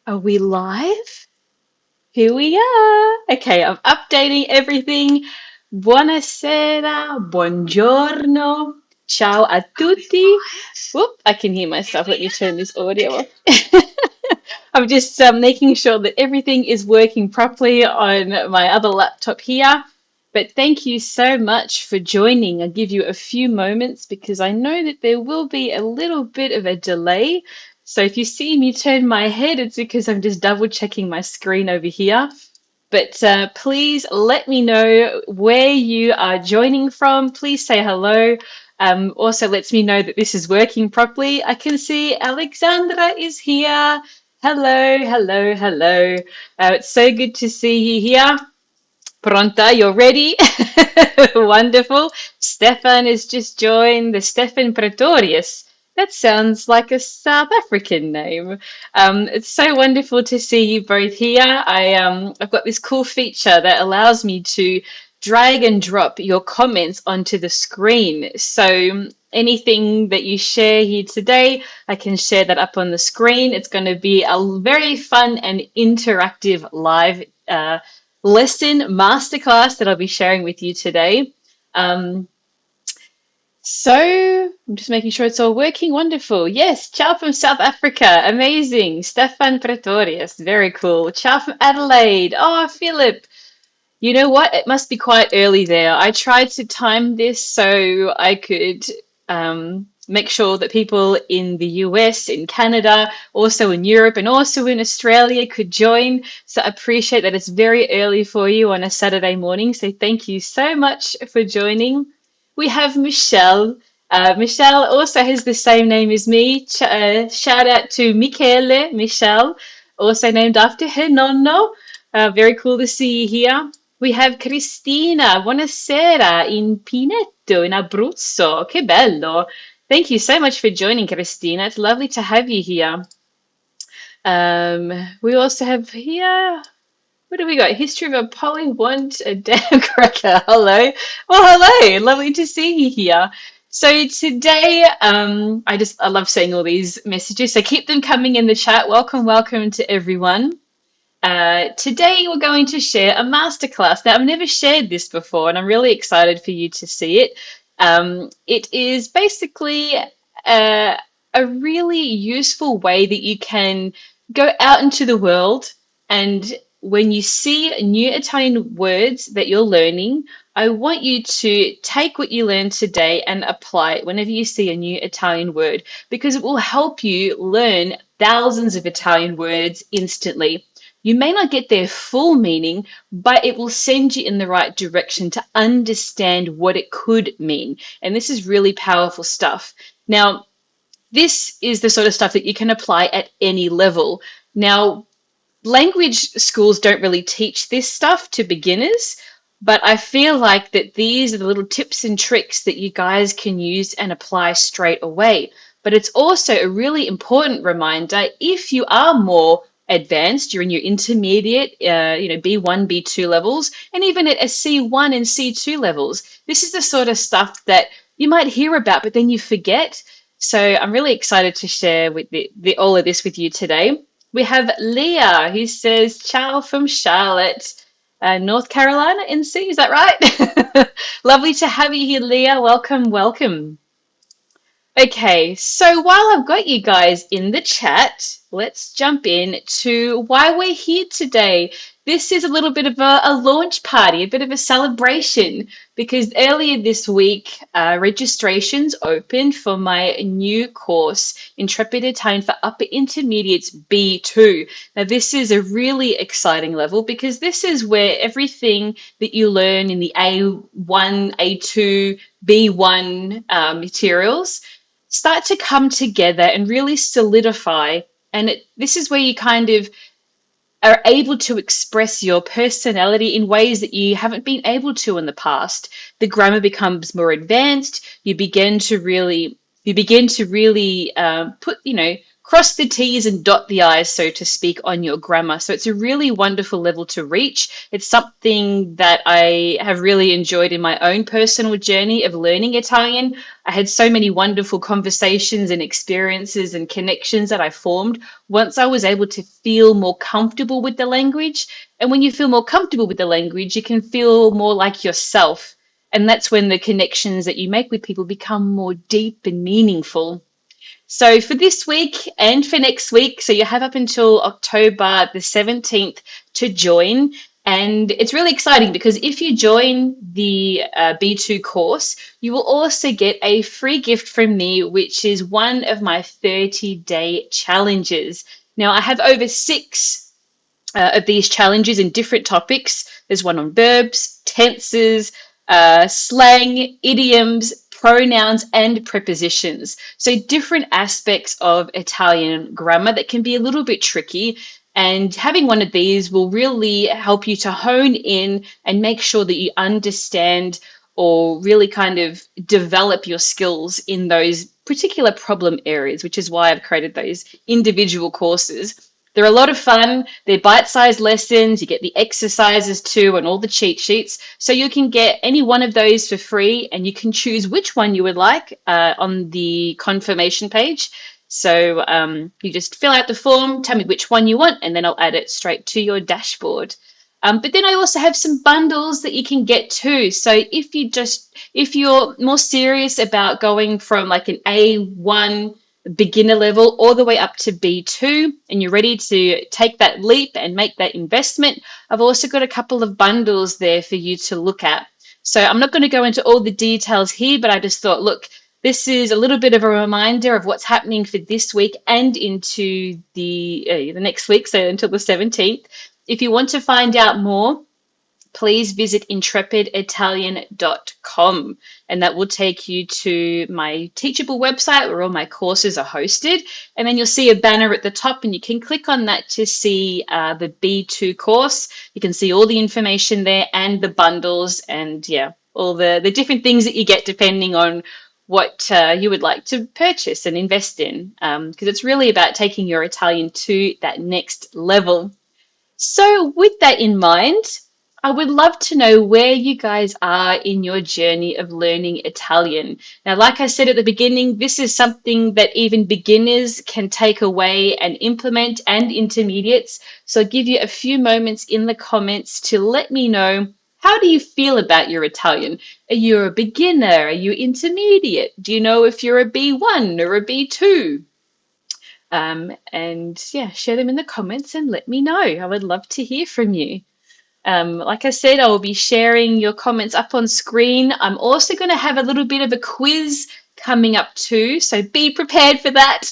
Are we live? Here we are. Okay, I'm updating everything. Buonasera, buongiorno, ciao a tutti. Whoop, I can hear myself. Let me turn this audio off. I'm just making sure that everything is working properly on my other laptop here. But thank you so much for joining. I'll give you a few moments because I know that there will be a little bit of a delay. So if you see me turn my head, it's because I'm just double checking my screen over here. But please let me know where you are joining from. Please say hello. Also lets me know that this is working properly. I can see Alexandra is here. Hello, hello, hello. It's so good to see you here. Pronta, you're ready? Wonderful. Stefan has just joined, the Stefan Pretorius. That sounds like a South African name. It's so wonderful to see you both here. I've got this cool feature that allows me to drag and drop your comments onto the screen. So anything that you share here today, I can share that up on the screen. It's going to be a very fun and interactive live lesson masterclass that I'll be sharing with you today. Um, so I'm just making sure it's all working. Wonderful. Yes, ciao from South Africa. Amazing. Stefan Pretorius. Very cool. Ciao from Adelaide. Oh, Philip. You know what? It must be quite early there. I tried to time this so I could make sure that people in the US, in Canada, also in Europe, and also in Australia could join. So I appreciate that it's very early for you on a Saturday morning. So thank you so much for joining. We have Michelle. Michelle also has the same name as me. Shout out to Michele, Michelle, also named after her nonno. Very cool to see you here. We have Cristina. Buonasera in Pineto, in Abruzzo. Che bello. Thank you so much for joining, Cristina. It's lovely to have you here. We also have here, what do we got? History of a Polly want a damn cracker. Hello. Well, hello. Lovely to see you here. So today, I love seeing all these messages. So keep them coming in the chat. Welcome, welcome to everyone. Today we're going to share a masterclass. Now, I've never shared this before, and I'm really excited for you to see it. It is basically a really useful way that you can go out into the world, and when you see new Italian words that you're learning, I want you to take what you learned today and apply it whenever you see a new Italian word, because it will help you learn thousands of Italian words instantly. You may not get their full meaning, but it will send you in the right direction to understand what it could mean. And this is really powerful stuff. Now, this is the sort of stuff that you can apply at any level. Now, language schools don't really teach this stuff to beginners, but I feel like that these are the little tips and tricks that you guys can use and apply straight away. But it's also a really important reminder if you are more advanced, you're in your intermediate, B1, B2 levels, and even at a C1 and C2 levels. This is the sort of stuff that you might hear about, but then you forget. So I'm really excited to share with all of this with you today. We have Leah who says, ciao from Charlotte, North Carolina, NC. Is that right? Lovely to have you here, Leah. Welcome, welcome. Okay, so while I've got you guys in the chat, let's jump in to why we're here today. This is a little bit of a launch party, a bit of a celebration, because earlier this week, registrations opened for my new course, Intrepid Italian for Upper Intermediates B2. Now, this is a really exciting level because this is where everything that you learn in the A1, A2, B1 materials start to come together and really solidify. And this is where you kind of are able to express your personality in ways that you haven't been able to in the past. The grammar becomes more advanced. You begin to really put cross the T's and dot the I's, so to speak, on your grammar. So it's a really wonderful level to reach. It's something that I have really enjoyed in my own personal journey of learning Italian. I had so many wonderful conversations and experiences and connections that I formed once I was able to feel more comfortable with the language. And when you feel more comfortable with the language, you can feel more like yourself. And that's when the connections that you make with people become more deep and meaningful. So for this week and for next week, so you have up until October the 17th to join. And it's really exciting because if you join the B2 course, you will also get a free gift from me, which is one of my 30-day challenges. Now, I have over six of these challenges in different topics. There's one on verbs, tenses, slang, idioms, pronouns, and prepositions. So different aspects of Italian grammar that can be a little bit tricky. And having one of these will really help you to hone in and make sure that you understand or really kind of develop your skills in those particular problem areas, which is why I've created those individual courses. They're a lot of fun. They're bite-sized lessons. You get the exercises too and all the cheat sheets. So you can get any one of those for free and you can choose which one you would like on the confirmation page. So you just fill out the form, tell me which one you want, and then I'll add it straight to your dashboard. But then I also have some bundles that you can get too. So if you're more serious about going from like an A1 beginner level all the way up to B2 and you're ready to take that leap and make that investment, I've also got a couple of bundles there for you to look at. So I'm not going to go into all the details here, but I just thought, look, this is a little bit of a reminder of what's happening for this week and into the next week, so until the 17th. If you want to find out more, please visit intrepiditalian.com and that will take you to my Teachable website where all my courses are hosted. And then you'll see a banner at the top and you can click on that to see the B2 course. You can see all the information there and the bundles and all the different things that you get depending on what you would like to purchase and invest in, because it's really about taking your Italian to that next level. So with that in mind, I would love to know where you guys are in your journey of learning Italian. Now, like I said at the beginning, this is something that even beginners can take away and implement, and intermediates. So I'll give you a few moments in the comments to let me know, how do you feel about your Italian? Are you a beginner? Are you intermediate? Do you know if you're a B1 or a B2? Share them in the comments and let me know. I would love to hear from you. Like I said, I will be sharing your comments up on screen. I'm also going to have a little bit of a quiz coming up too, so be prepared for that.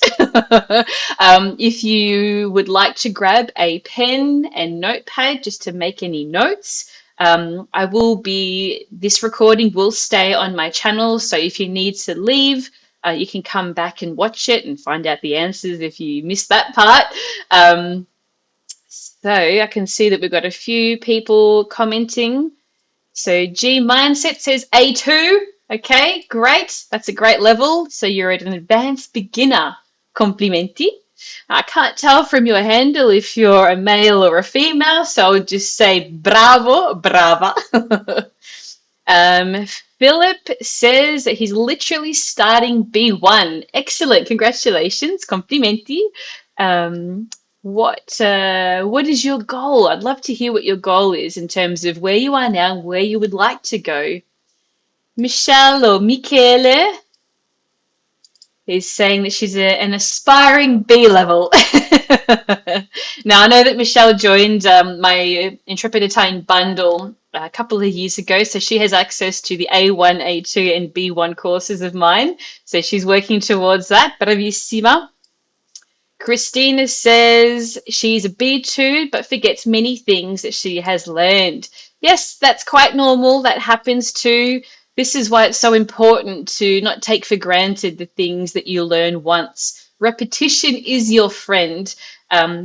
If you would like to grab a pen and notepad just to make any notes, this recording will stay on my channel, so if you need to leave, you can come back and watch it and find out the answers if you missed that part. So I can see that we've got a few people commenting. So G Mindset says A2. Okay, great. That's a great level. So you're at an advanced beginner. Complimenti. I can't tell from your handle if you're a male or a female, so I'll just say bravo, brava. Philip says that he's literally starting B1. Excellent. Congratulations. Complimenti. What is your goal? I'd love to hear what your goal is in terms of where you are now, where you would like to go. Michelle or Michele is saying that she's an aspiring B level. Now, I know that Michelle joined my Intrepid Italian bundle a couple of years ago, so she has access to the A1, A2, and B1 courses of mine. So she's working towards that. Bravissima. Christina says she's a B2 but forgets many things that she has learned. Yes, that's quite normal. That happens too. This is why it's so important to not take for granted the things that you learn once. Repetition is your friend,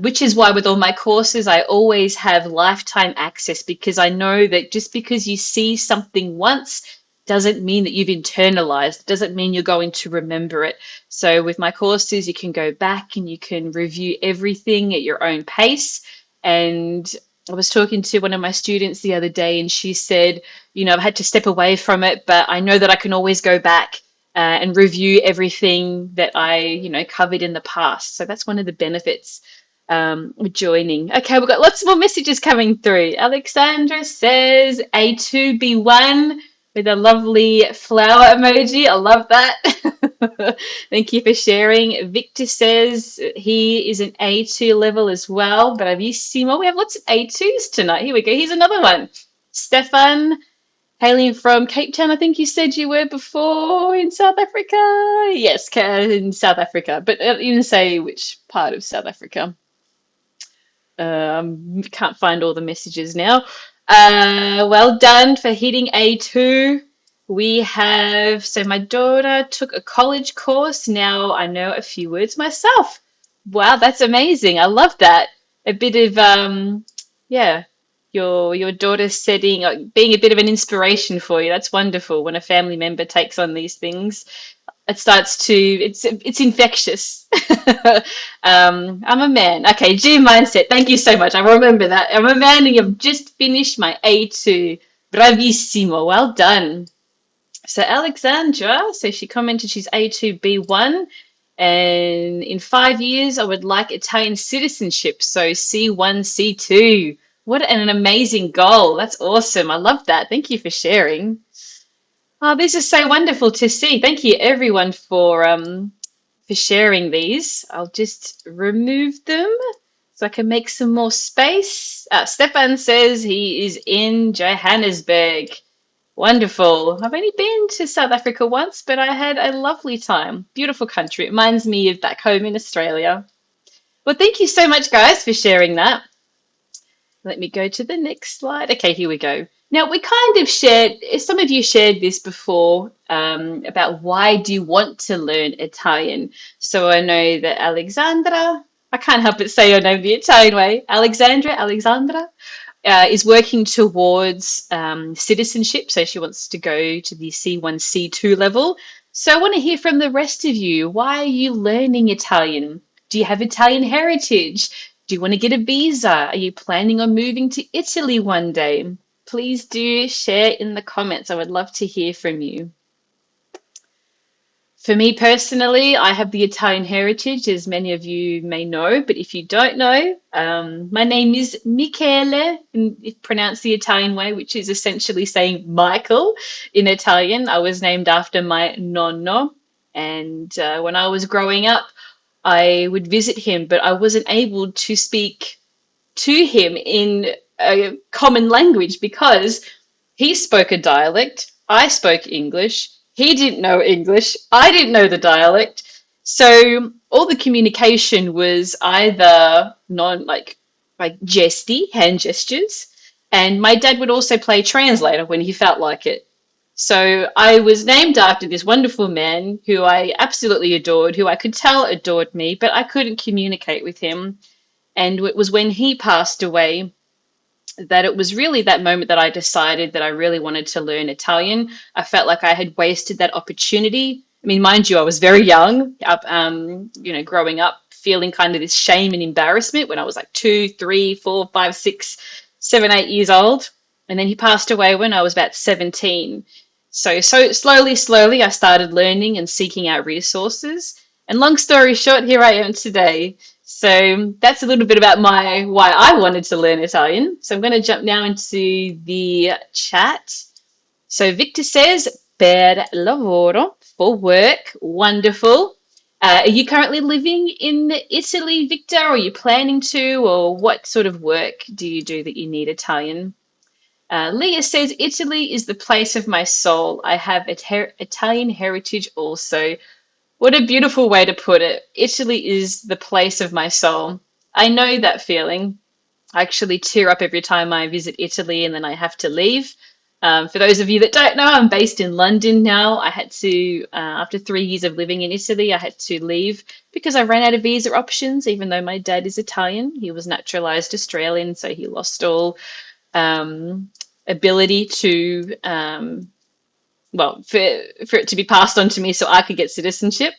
which is why with all my courses, I always have lifetime access, because I know that just because you see something once doesn't mean that you've internalized, it doesn't mean you're going to remember it. So with my courses, you can go back and you can review everything at your own pace. And I was talking to one of my students the other day, and she said, I've had to step away from it, but I know that I can always go back and review everything that I, covered in the past. So that's one of the benefits with joining. Okay, we've got lots more messages coming through. Alexandra says A2, B1 with a lovely flower emoji. I love that. Thank you for sharing. Victor says he is an A2 level as well. Bravissimo. We have lots of A2s tonight. Here we go. Here's another one. Stefan, hailing from Cape Town, I think you said you were before in South Africa. Yes, in South Africa, but you didn't say which part of South Africa. Can't find all the messages now. Well done for hitting A2. We have, so my daughter took a college course. Now I know a few words myself. Wow, that's amazing. I love that. A bit of, yeah, your daughter setting, being a bit of an inspiration for you. That's wonderful when a family member takes on these things. It's infectious. I'm a man. Okay, G mindset. Thank you so much. I remember that. I'm a man and you've just finished my A2. Bravissimo. Well done. So Alexandra, so she commented she's A2 B1, and in 5 years I would like Italian citizenship. So C1 C2. What an amazing goal. That's awesome. I love that. Thank you for sharing. Oh, this is so wonderful to see. Thank you everyone for sharing these. I'll just remove them so I can make some more space. Stefan says he is in Johannesburg. Wonderful. I've only been to South Africa once, but I had a lovely time. Beautiful country. It reminds me of back home in Australia. Well, thank you so much, guys, for sharing that. Let me go to the next slide. Okay, here we go. Now, we kind of shared, some of you shared this before, about why do you want to learn Italian? So I know that Alexandra, I can't help but say your name the Italian way, Alexandra, is working towards citizenship. So she wants to go to the C1, C2 level. So I want to hear from the rest of you. Why are you learning Italian? Do you have Italian heritage? Do you want to get a visa? Are you planning on moving to Italy one day? Please do share in the comments. I would love to hear from you. For me personally, I have the Italian heritage, as many of you may know, but if you don't know, my name is Michele, pronounced the Italian way, which is essentially saying Michael in Italian. I was named after my nonno, and when I was growing up, I would visit him, but I wasn't able to speak to him in a common language because he spoke a dialect, I spoke English, he didn't know English, I didn't know the dialect. So all the communication was either like gesti, hand gestures, and my dad would also play translator when he felt like it. So I was named after this wonderful man who I absolutely adored, who I could tell adored me, but I couldn't communicate with him. And it was when he passed away that it was really that moment that I decided that I really wanted to learn Italian. I felt like I had wasted that opportunity. I mean, mind you, I was very young, growing up, feeling kind of this shame and embarrassment when I was like 2, 3, 4, 5, 6, 7, 8 years old. And then he passed away when I was about 17. So slowly, I started learning and seeking out resources. And long story short, here I am today. So that's a little bit about why I wanted to learn Italian. So I'm going to jump now into the chat. So Victor says, per lavoro, for work. Wonderful. Are you currently living in Italy, Victor? Or are you planning to? Or what sort of work do you do that you need Italian? Leah says, Italy is the place of my soul. I have Italian heritage also. What a beautiful way to put it. Italy is the place of my soul. I know that feeling. I actually tear up every time I visit Italy and then I have to leave. For those of you that don't know, I'm based in London now. I had to, after 3 years of living in Italy, I had to leave because I ran out of visa options, even though my dad is Italian. He was naturalized Australian, so he lost all ability to well, for it to be passed on to me so I could get citizenship.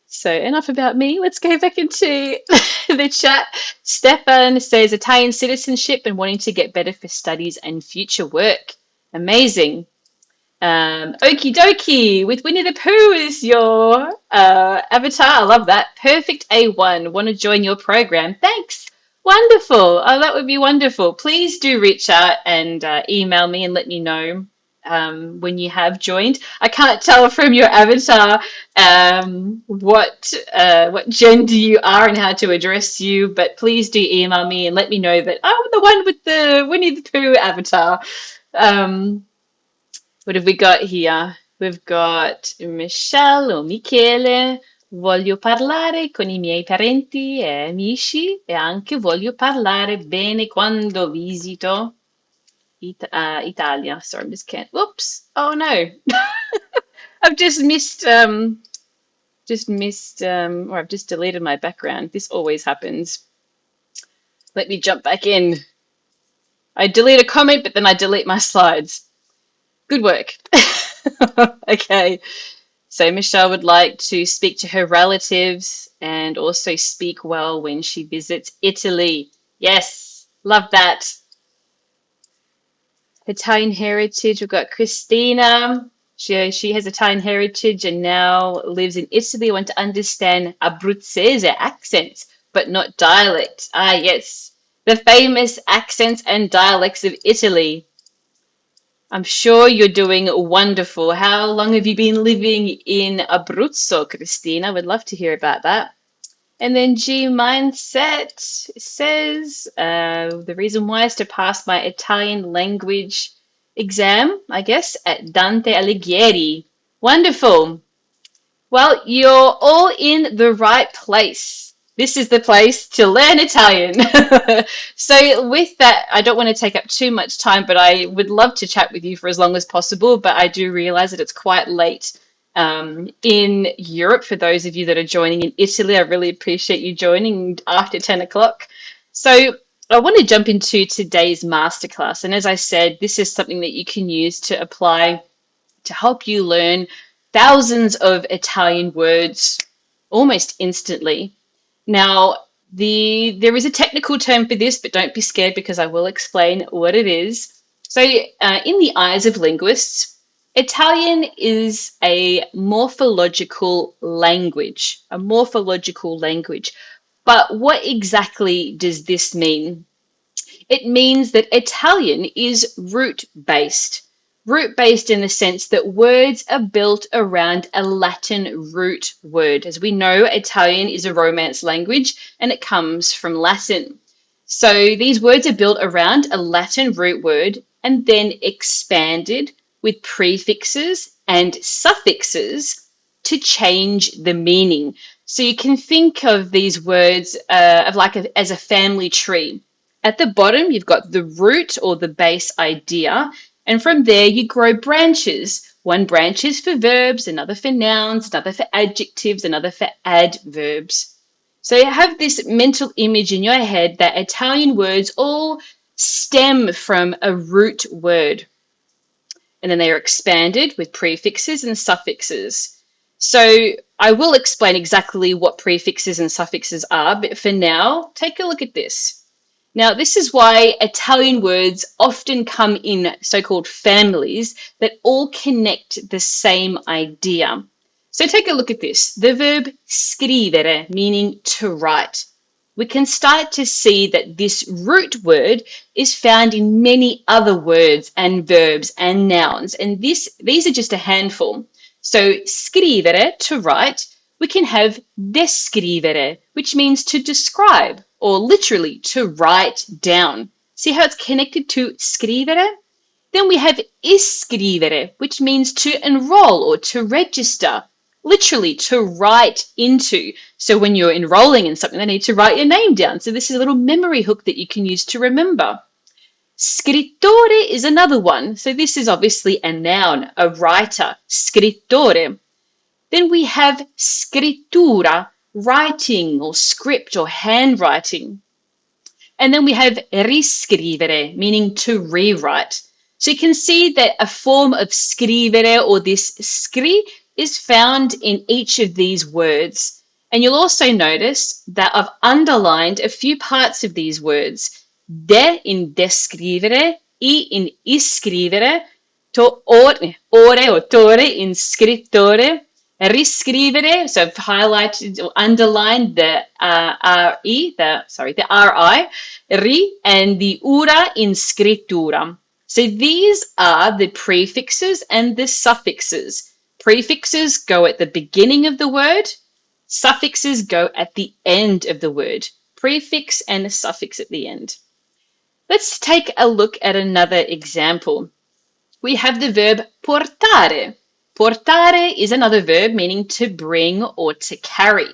So enough about me. Let's go back into the chat. Stefan says Italian citizenship and wanting to get better for studies and future work. Amazing. Okie dokie, with Winnie the Pooh as your avatar. I love that. Perfect A1. Want to join your program? Thanks. Wonderful. Oh, that would be wonderful. Please do reach out and email me and let me know when you have joined. I can't tell from your avatar what gender you are and how to address you, but please do email me and let me know that I'm the one with the Winnie the Pooh avatar. Um, what have we got here? We've got Michelle o Michele. Voglio parlare con I miei parenti e amici e anche voglio parlare bene quando visito Italia. Sorry, I'm just can't. Whoops. Oh no. I've or I've just deleted my background. This always happens. Let me jump back in. I delete a comment, but then I delete my slides. Good work. Okay. So Michelle would like to speak to her relatives and also speak well when she visits Italy. Yes, love that. Italian heritage. We've got Christina. She has Italian heritage and now lives in Italy. I want to understand Abruzzese accents, but not dialect. Ah, yes. The famous accents and dialects of Italy. I'm sure you're doing wonderful. How long have you been living in Abruzzo, Christina? I would love to hear about that. And then G Mindset says the reason why is to pass my Italian language exam, I guess, at Dante Alighieri. Wonderful. Well, you're all in the right place. This is the place to learn Italian. So with that, I don't want to take up too much time, but I would love to chat with you for as long as possible. But I do realize that it's quite late in Europe for those of you that are joining in Italy. I really appreciate you joining after 10 o'clock. So I want to jump into today's masterclass. And as I said, this is something that you can use to apply to help you learn thousands of Italian words almost instantly. Now, there is a technical term for this, but don't be scared because I will explain what it is. So, in the eyes of linguists, Italian is a morphological language, a morphological language. But what exactly does this mean? It means that Italian is root-based. Root-based in the sense that words are built around a Latin root word. As we know, Italian is a Romance language and it comes from Latin. So these words are built around a Latin root word and then expanded with prefixes and suffixes to change the meaning. So you can think of these words as a family tree. At the bottom, you've got the root or the base idea, and from there you grow branches. One branch is for verbs, another for nouns, another for adjectives, another for adverbs. So you have this mental image in your head that Italian words all stem from a root word. And then they are expanded with prefixes and suffixes. So I will explain exactly what prefixes and suffixes are, but for now, take a look at this. Now, this is why Italian words often come in so-called families that all connect the same idea. So take a look at this. The verb scrivere, meaning to write. We can start to see that this root word is found in many other words and verbs and nouns, and these are just a handful. So scrivere, to write, we can have descrivere, which means to describe, or literally to write down. See how it's connected to scrivere? Then we have iscrivere, which means to enroll or to register, literally to write into. So when you're enrolling in something, they need to write your name down. So this is a little memory hook that you can use to remember. Scrittore is another one. So this is obviously a noun, a writer, scrittore. Then we have scrittura, writing or script or handwriting. And then we have riscrivere, meaning to rewrite. So you can see that a form of scrivere or this scri is found in each of these words. And you'll also notice that I've underlined a few parts of these words. De in descrivere, I in iscrivere, ore or tore in scrittore, riscrivere, so I've highlighted or underlined the ri, and the ura in scrittura. So these are the prefixes and the suffixes. Prefixes go at the beginning of the word, suffixes go at the end of the word. Prefix and a suffix at the end. Let's take a look at another example. We have the verb portare. Portare is another verb meaning to bring or to carry.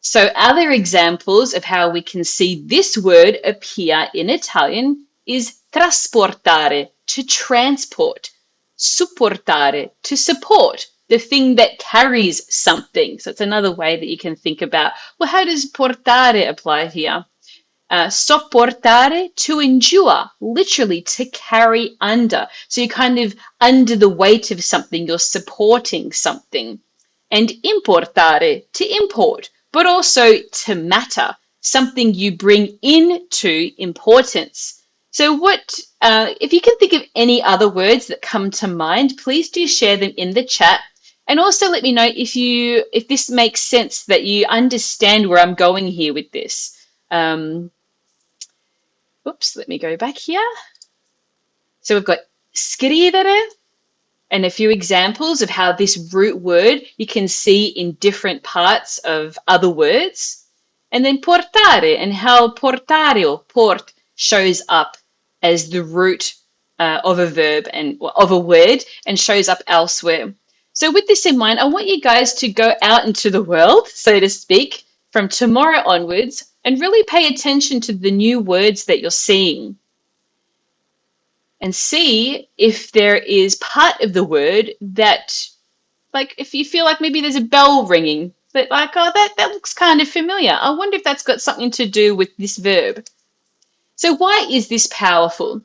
So other examples of how we can see this word appear in Italian is trasportare, to transport, supportare, to support, the thing that carries something. So it's another way that you can think about, well, how does portare apply here? Sopportare, to endure, literally to carry under. So you're kind of under the weight of something, you're supporting something. And importare, to import, but also to matter, something you bring into importance. So if you can think of any other words that come to mind, please do share them in the chat. And also let me know if this makes sense, that you understand where I'm going here with this. Oops, let me go back here. So we've got scrivere and a few examples of how this root word you can see in different parts of other words. And then portare, and how portare or port shows up as the root of a verb and of a word and shows up elsewhere. So with this in mind, I want you guys to go out into the world, so to speak, from tomorrow onwards and really pay attention to the new words that you're seeing. And see if there is part of the word that, like, if you feel like maybe there's a bell ringing, that like, oh, that looks kind of familiar. I wonder if that's got something to do with this verb. So why is this powerful?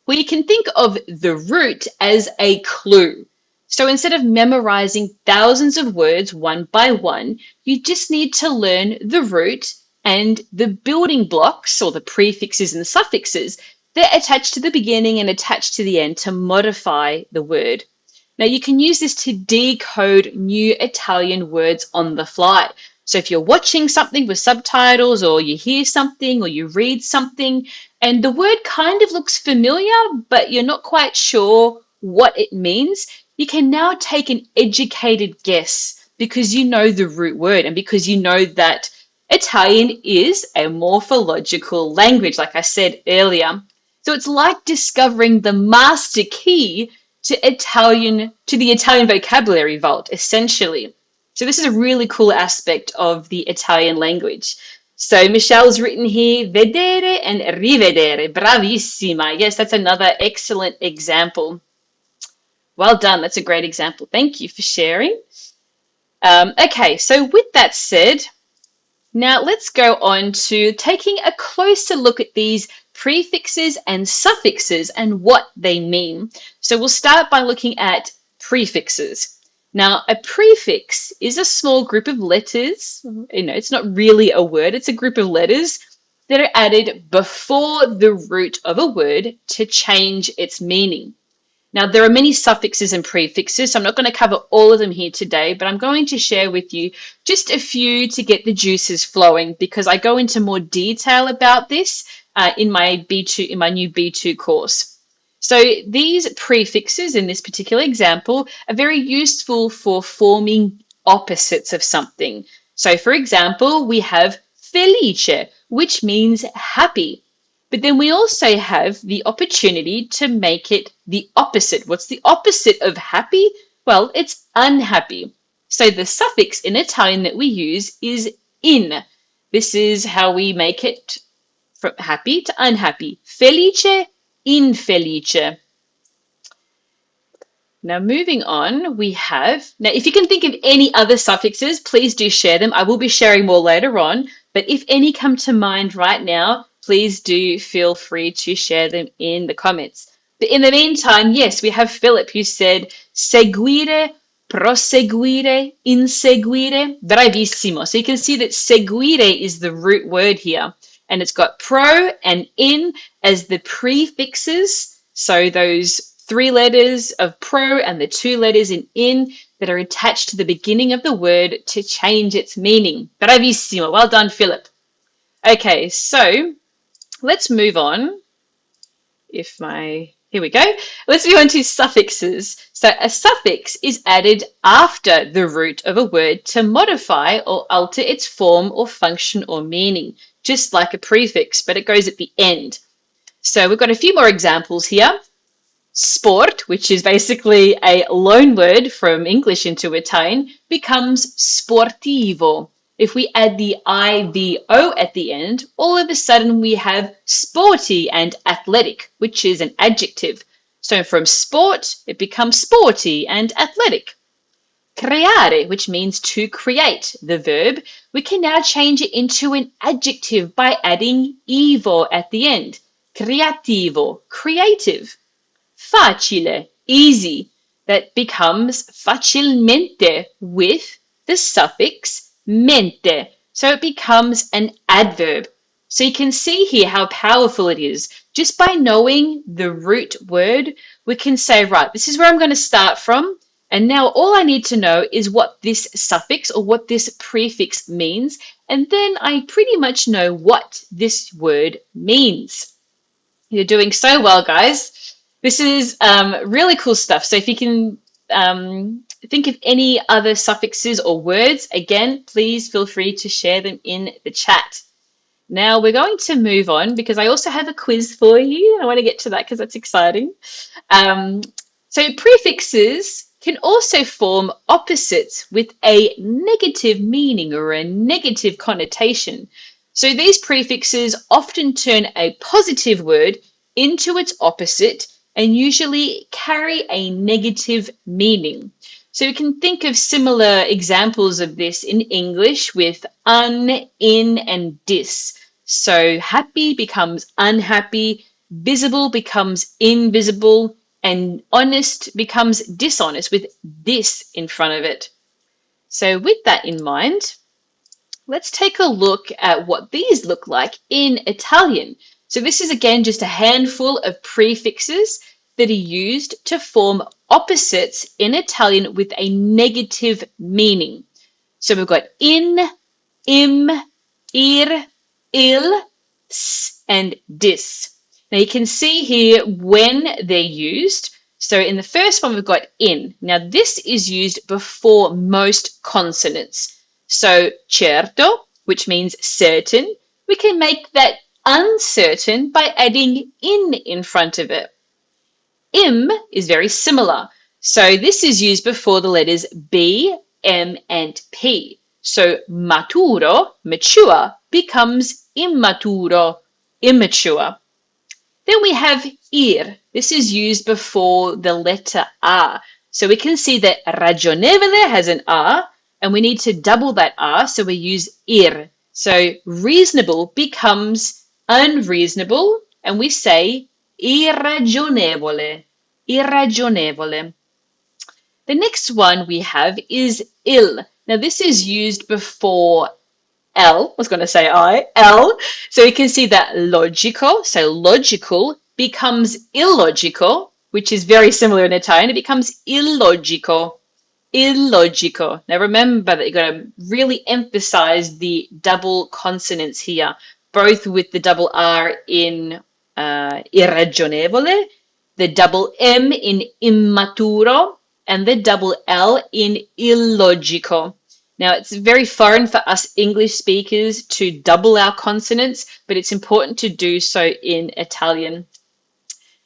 Well, you can think of the root as a clue. So instead of memorizing thousands of words one by one, you just need to learn the root and the building blocks, or the prefixes and the suffixes, they're attached to the beginning and attached to the end to modify the word. Now you can use this to decode new Italian words on the fly. So if you're watching something with subtitles, or you hear something or you read something and the word kind of looks familiar, but you're not quite sure what it means, you can now take an educated guess because you know the root word and because you know that Italian is a morphological language, like I said earlier. So it's like discovering the master key to the Italian vocabulary vault, essentially. So this is a really cool aspect of the Italian language. So Michelle's written here, vedere and rivedere. Bravissima. Yes, that's another excellent example. Well done. That's a great example. Thank you for sharing. Okay, so with that said, now let's go on to taking a closer look at these prefixes and suffixes and what they mean. So we'll start by looking at prefixes. Now, a prefix is a small group of letters. It's not really a word, it's a group of letters that are added before the root of a word to change its meaning. Now, there are many suffixes and prefixes, so I'm not going to cover all of them here today, but I'm going to share with you just a few to get the juices flowing, because I go into more detail about this in my new B2 course. So these prefixes in this particular example are very useful for forming opposites of something. So for example, we have felice, which means happy. But then we also have the opportunity to make it the opposite. What's the opposite of happy? Well, it's unhappy. So the suffix in Italian that we use is in. This is how we make it from happy to unhappy. Felice, infelice. Now moving on, now if you can think of any other suffixes, please do share them. I will be sharing more later on, but if any come to mind right now, please do feel free to share them in the comments. But in the meantime, yes, we have Philip who said seguire, proseguire, inseguire. Bravissimo. So you can see that seguire is the root word here. And it's got pro and in as the prefixes. So those three letters of pro and the two letters in that are attached to the beginning of the word to change its meaning. Bravissimo. Well done, Philip. Okay, so let's move on. Here we go. Let's move on to suffixes. So a suffix is added after the root of a word to modify or alter its form or function or meaning, just like a prefix, but it goes at the end. So we've got a few more examples here. Sport, which is basically a loan word from English into Italian, becomes sportivo. If we add the ivo at the end, all of a sudden we have sporty and athletic, which is an adjective. So from sport, it becomes sporty and athletic. Creare, which means to create, the verb, we can now change it into an adjective by adding ivo at the end. Creativo, creative. Facile, easy. That becomes facilmente with the suffix mente. So it becomes an adverb. So you can see here how powerful it is. Just by knowing the root word, we can say, right, this is where I'm going to start from. And now all I need to know is what this suffix or what this prefix means. And then I pretty much know what this word means. You're doing so well, guys. This is really cool stuff. So if you can think of any other suffixes or words, again, please feel free to share them in the chat. Now we're going to move on because I also have a quiz for you. I want to get to that because that's exciting. So prefixes can also form opposites with a negative meaning or a negative connotation. So these prefixes often turn a positive word into its opposite and usually carry a negative meaning. So we can think of similar examples of this in English with un, in, and dis. So happy becomes unhappy, visible becomes invisible, and honest becomes dishonest with this in front of it. So with that in mind, let's take a look at what these look like in Italian. So this is again just a handful of prefixes that are used to form opposites in Italian with a negative meaning. So we've got in, im, ir, il, s, and dis. Now you can see here when they're used. So in the first one, we've got in. Now this is used before most consonants. So certo, which means certain, we can make that uncertain by adding in front of it. Im is very similar. So this is used before the letters B, M, and P. So maturo, mature, becomes immaturo, immature. Then we have ir. This is used before the letter R. So we can see that ragionevole has an R, and we need to double that R, so we use ir. So reasonable becomes unreasonable, and we say irragionevole, irragionevole. The next one we have is il. Now this is used before L, I was going to say L. So you can see that logico, so logical, becomes illogical, which is very similar in Italian. It becomes illogico, illogico. Now remember that you've got to really emphasize the double consonants here, both with the double R in irragionevole, the double M in immaturo, and the double L in illogico. Now, it's very foreign for us English speakers to double our consonants, but it's important to do so in Italian.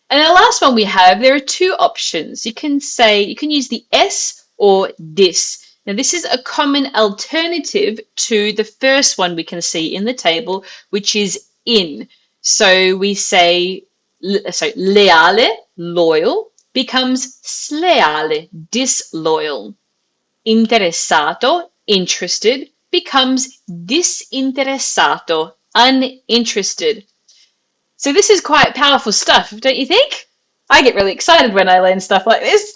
And the last one we have, there are two options. You can use the S or dis. Now, this is a common alternative to the first one we can see in the table, which is in. So we say, leale, loyal, becomes sleale, disloyal. Interessato, interested, becomes disinteressato, uninterested. So this is quite powerful stuff, don't you think? I get really excited when I learn stuff like this.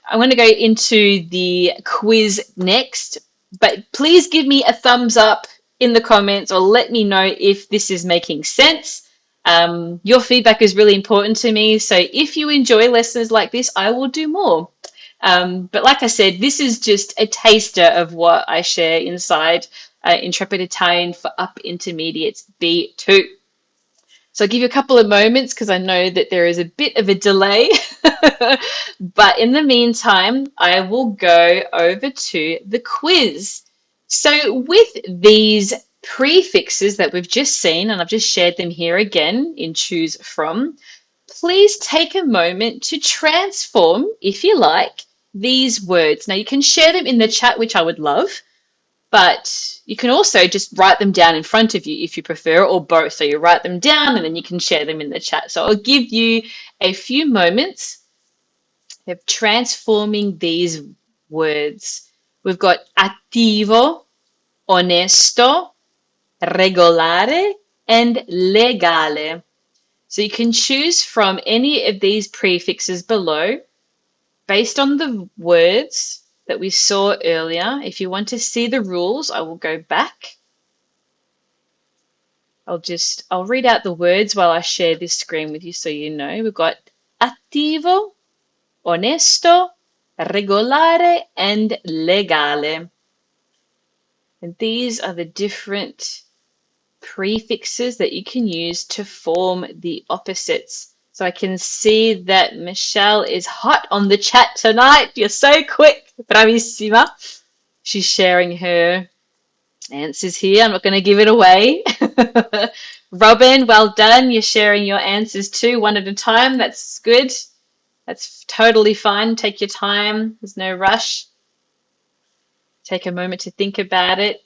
I'm going to go into the quiz next, but please give me a thumbs up in the comments or let me know if this is making sense. Your feedback is really important to me. So if you enjoy lessons like this, I will do more. But like I said, this is just a taster of what I share inside Intrepid Italian for Upper Intermediates B2. So I'll give you a couple of moments because I know that there is a bit of a delay. But in the meantime, I will go over to the quiz. So with these prefixes that we've just seen, and I've just shared them here again in Choose From, please take a moment to transform, if you like, these words. Now you can share them in the chat, which I would love. But you can also just write them down in front of you if you prefer, or both. So you write them down and then you can share them in the chat. So I'll give you a few moments of transforming these words. We've got attivo, onesto, regolare, and legale. So you can choose from any of these prefixes below based on the words that we saw earlier. If you want to see the rules, I will go back. I'll read out the words while I share this screen with you so you know. We've got attivo, onesto, regolare, and legale. And these are the different prefixes that you can use to form the opposites. So I can see that Michelle is hot on the chat tonight. You're so quick. Bravissima. She's sharing her answers here. I'm not going to give it away. Robin, well done. You're sharing your answers too, one at a time. That's good. That's totally fine. Take your time. There's no rush. Take a moment to think about it.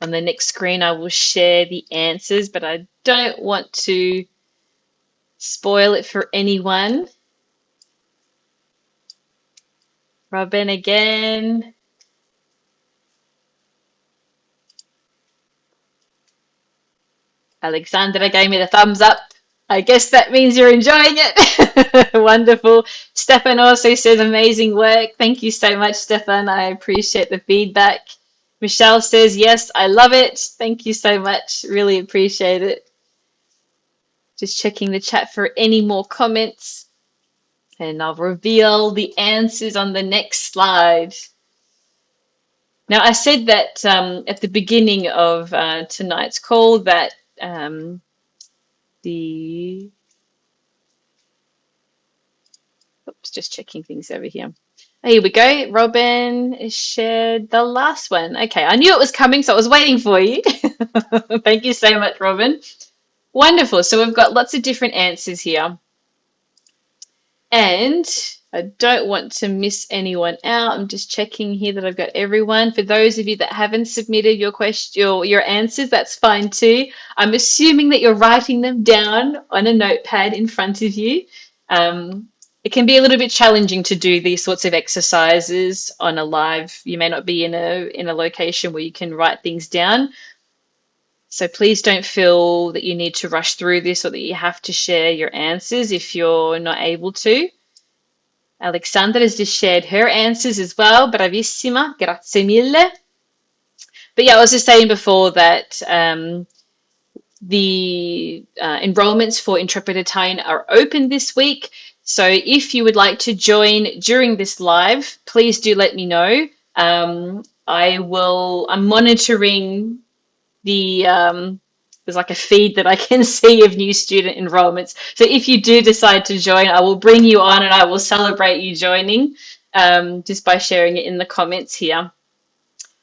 On the next screen, I will share the answers, but I don't want to spoil it for anyone. Robin again. Alexandra gave me the thumbs up. I guess that means you're enjoying it. Wonderful. Stefan also says amazing work. Thank you so much, Stefan. I appreciate the feedback. Michelle says, yes, I love it. Thank you so much. Really appreciate it. Just checking the chat for any more comments. And I'll reveal the answers on the next slide. Now, I said that at the beginning of tonight's call that just checking things over here. Here we go. Robin has shared the last one. Okay, I knew it was coming, so I was waiting for you. Thank you so much, Robin. Wonderful. So we've got lots of different answers here. And I don't want to miss anyone out. I'm just checking here that I've got everyone. For those of you that haven't submitted your question, your answers, that's fine too. I'm assuming that you're writing them down on a notepad in front of you. It can be a little bit challenging to do these sorts of exercises on a live. You may not be in a location where you can write things down. So please don't feel that you need to rush through this or that you have to share your answers if you're not able to. Alexandra has just shared her answers as well. Bravissima, grazie mille. But yeah, I was just saying before that the enrollments for Intrepid Italian are open this week. So if you would like to join during this live, please do let me know. I'm monitoring there's like a feed that I can see of new student enrollments. So if you do decide to join, I will bring you on and I will celebrate you joining just by sharing it in the comments here.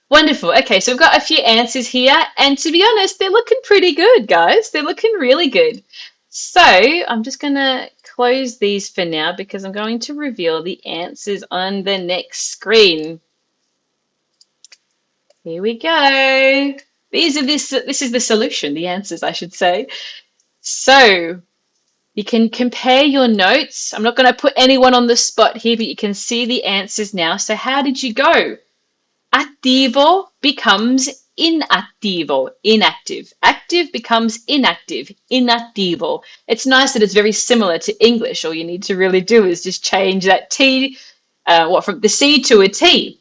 Wonderful. Okay, so we've got a few answers here. And to be honest, they're looking pretty good, guys. They're looking really good. So I'm just going to close these for now because I'm going to reveal the answers on the next screen. Here we go. This is the solution, the answers, I should say. So you can compare your notes. I'm not going to put anyone on the spot here, but you can see the answers now. So how did you go? Attivo becomes inattivo, inactive. active becomes inactive, inattivo. It's nice that it's very similar to English. All you need to really do is just change that T, from the C to a T.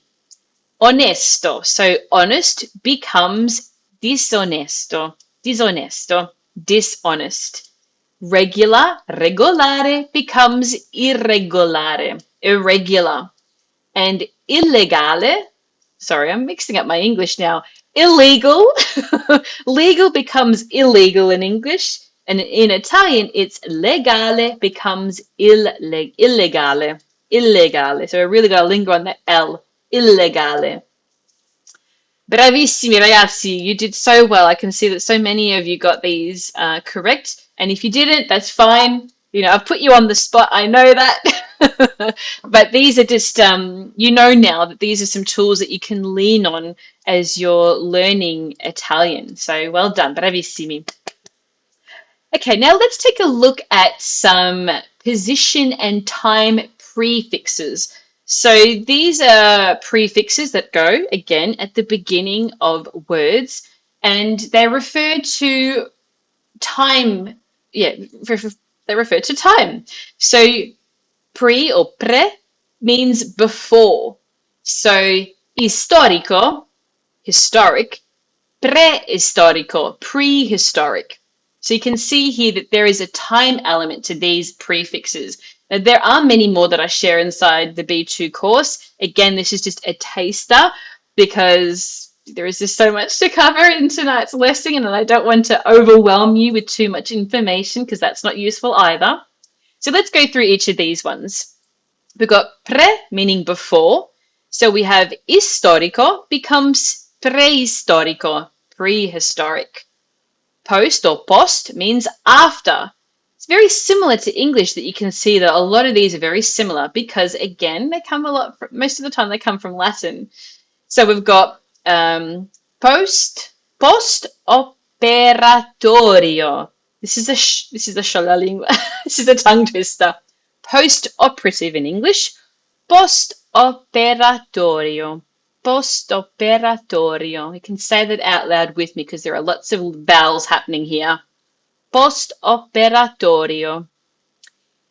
Onesto. So honest becomes disonesto, disonesto, dishonest. Regular, regolare becomes irregolare, irregular. And illegale, sorry, I'm mixing up my English now. Illegal, legal becomes illegal in English. And in Italian, it's legale becomes illegale, illegale. So I really got to linger on that L, illegale. Bravissimi ragazzi, you did so well. I can see that so many of you got these correct. And if you didn't, that's fine. You know, I've put you on the spot. I know that. But these are just, you know now that these are some tools that you can lean on as you're learning Italian. So well done. Bravissimi. Okay, now let's take a look at some position and time prefixes. So these are prefixes that go, again, at the beginning of words, and they refer to time. Yeah, they refer to time. So pre or pre means before. So historico, historic, prehistorico, prehistoric. So you can see here that there is a time element to these prefixes. Now, there are many more that I share inside the B2 course. Again, this is just a taster because there is just so much to cover in tonight's lesson, and I don't want to overwhelm you with too much information because that's not useful either. So let's go through each of these ones. We've got pre, meaning before. So we have historico becomes prehistorico, prehistoric. Post or post means after. It's very similar to English that you can see that a lot of these are very similar because, again, they come most of the time they come from Latin. So we've got post operatorio. This is a shalala. This is a tongue twister. Post operative in English. Post operatorio. Post-operatorio. You can say that out loud with me because there are lots of vowels happening here. Post-operatorio.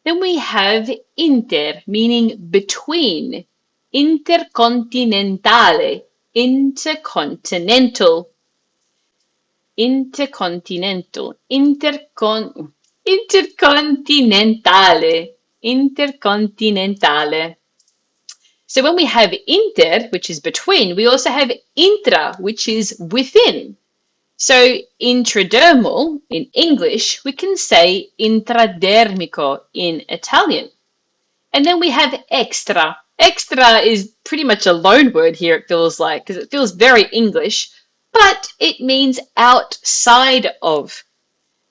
Then we have inter, meaning between. Intercontinentale, intercontinental. Intercontinental, intercontinentale, intercontinentale. So when we have inter, which is between, we also have intra, which is within. So intradermal in English, we can say intradermico in Italian. And then we have extra. Extra is pretty much a loan word here, it feels like, because it feels very English, but it means outside of.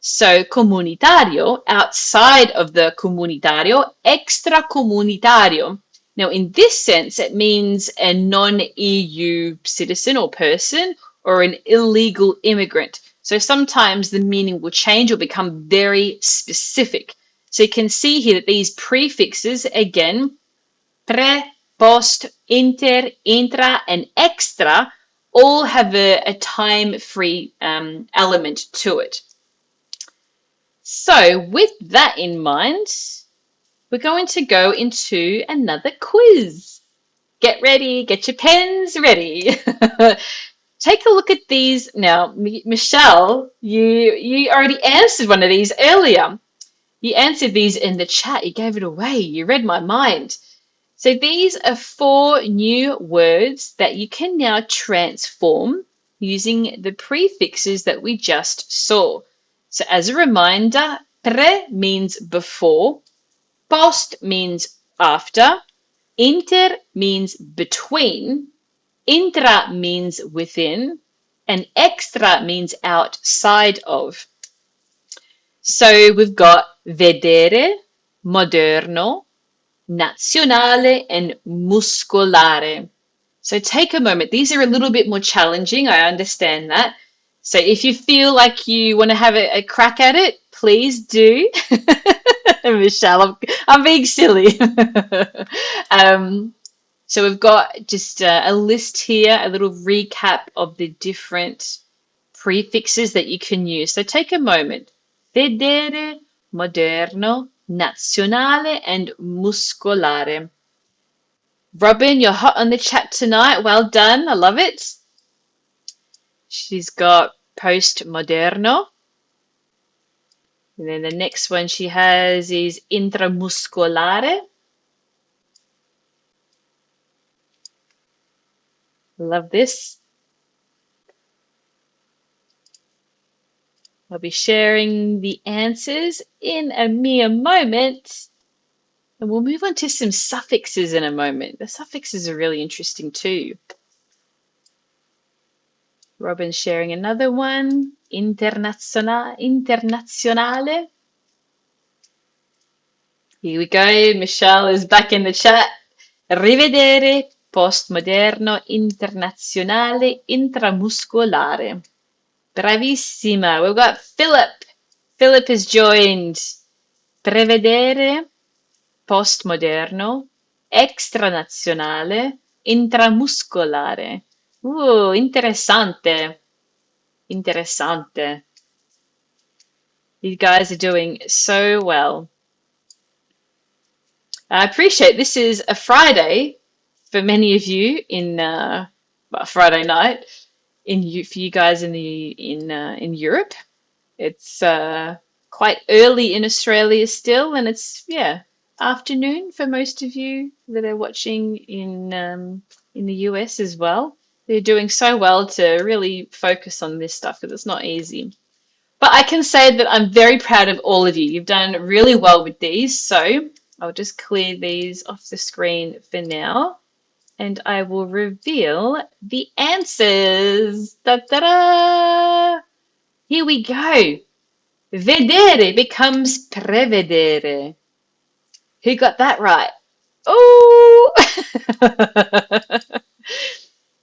So comunitario, outside of the comunitario, extracomunitario. Now, in this sense, it means a non-EU citizen or person or an illegal immigrant. So sometimes the meaning will change or become very specific. So you can see here that these prefixes, again, pre, post, inter, intra, and extra, all have a time-free element to it. So with that in mind, we're going to go into another quiz. Get ready, get your pens ready. Take a look at these. Now, Michelle, you already answered one of these earlier. You answered these in the chat. You gave it away. You read my mind. So these are 4 new words that you can now transform using the prefixes that we just saw. So as a reminder, pre means before, post means after, inter means between, intra means within, and extra means outside of. So we've got vedere, moderno, nazionale, and muscolare. So take a moment. These are a little bit more challenging. I understand that. So if you feel like you want to have a crack at it, please do. Michelle, I'm being silly. So we've got just a list here, a little recap of the different prefixes that you can use. So take a moment. Vedere, moderno, nazionale, and muscolare. Robin, you're hot on the chat tonight. Well done. I love it. She's got postmoderno. And then the next one she has is intramuscolare. Love this. I'll be sharing the answers in a mere moment. And we'll move on to some suffixes in a moment. The suffixes are really interesting too. Robin's sharing another one. Internazionale. Here we go. Michelle is back in the chat. Rivedere, postmoderno, internazionale, intramuscolare. Bravissima. We've got Philip. Philip has joined. Prevedere, postmoderno, extranazionale, intramuscolare. Interessante. Interessante. You guys are doing so well. I appreciate this is a Friday for many of you in Friday night for you guys in Europe. It's quite early in Australia still, and it's afternoon for most of you that are watching in the US as well. They're doing so well to really focus on this stuff because it's not easy. But I can say that I'm very proud of all of you. You've done really well with these, so I'll just clear these off the screen for now, and I will reveal the answers. Da-da-da! Here we go. Vedere becomes prevedere. Who got that right? Oh!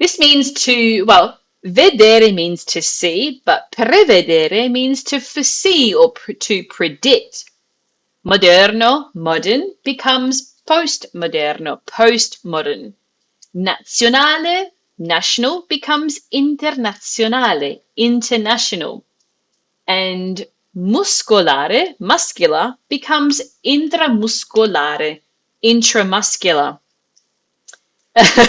This means vedere means to see, but prevedere means to foresee or to predict. Moderno, modern, becomes postmoderno, postmodern. Nazionale, national, becomes internazionale, international. And muscolare, muscular, becomes intramuscolare, intramuscular.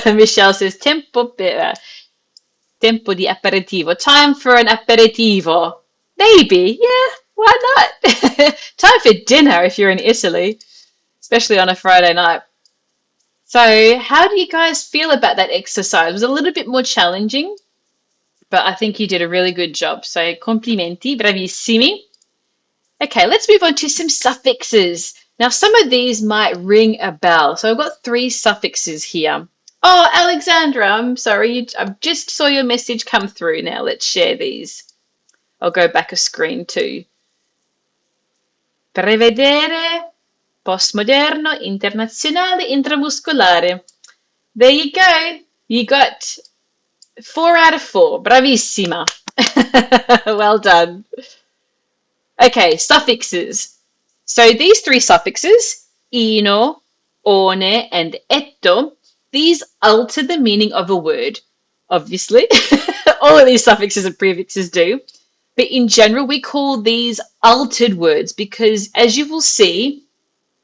Michelle says, tempo di aperitivo. Time for an aperitivo. Maybe, yeah, why not? Time for dinner if you're in Italy, especially on a Friday night. So how do you guys feel about that exercise? It was a little bit more challenging, but I think you did a really good job. So complimenti, bravissimi. Okay, let's move on to some suffixes. Now, some of these might ring a bell. So I've got 3 suffixes here. Oh, Alexandra, I'm sorry. I just saw your message come through. Now, let's share these. I'll go back a screen too. Prevedere, postmoderno, internazionale, intramuscolare. There you go. You got 4 out of 4. Bravissima. Well done. Okay, suffixes. So these 3 suffixes, ino, one, and etto, these alter the meaning of a word, obviously. All of these suffixes and prefixes do. But in general, we call these altered words because, as you will see,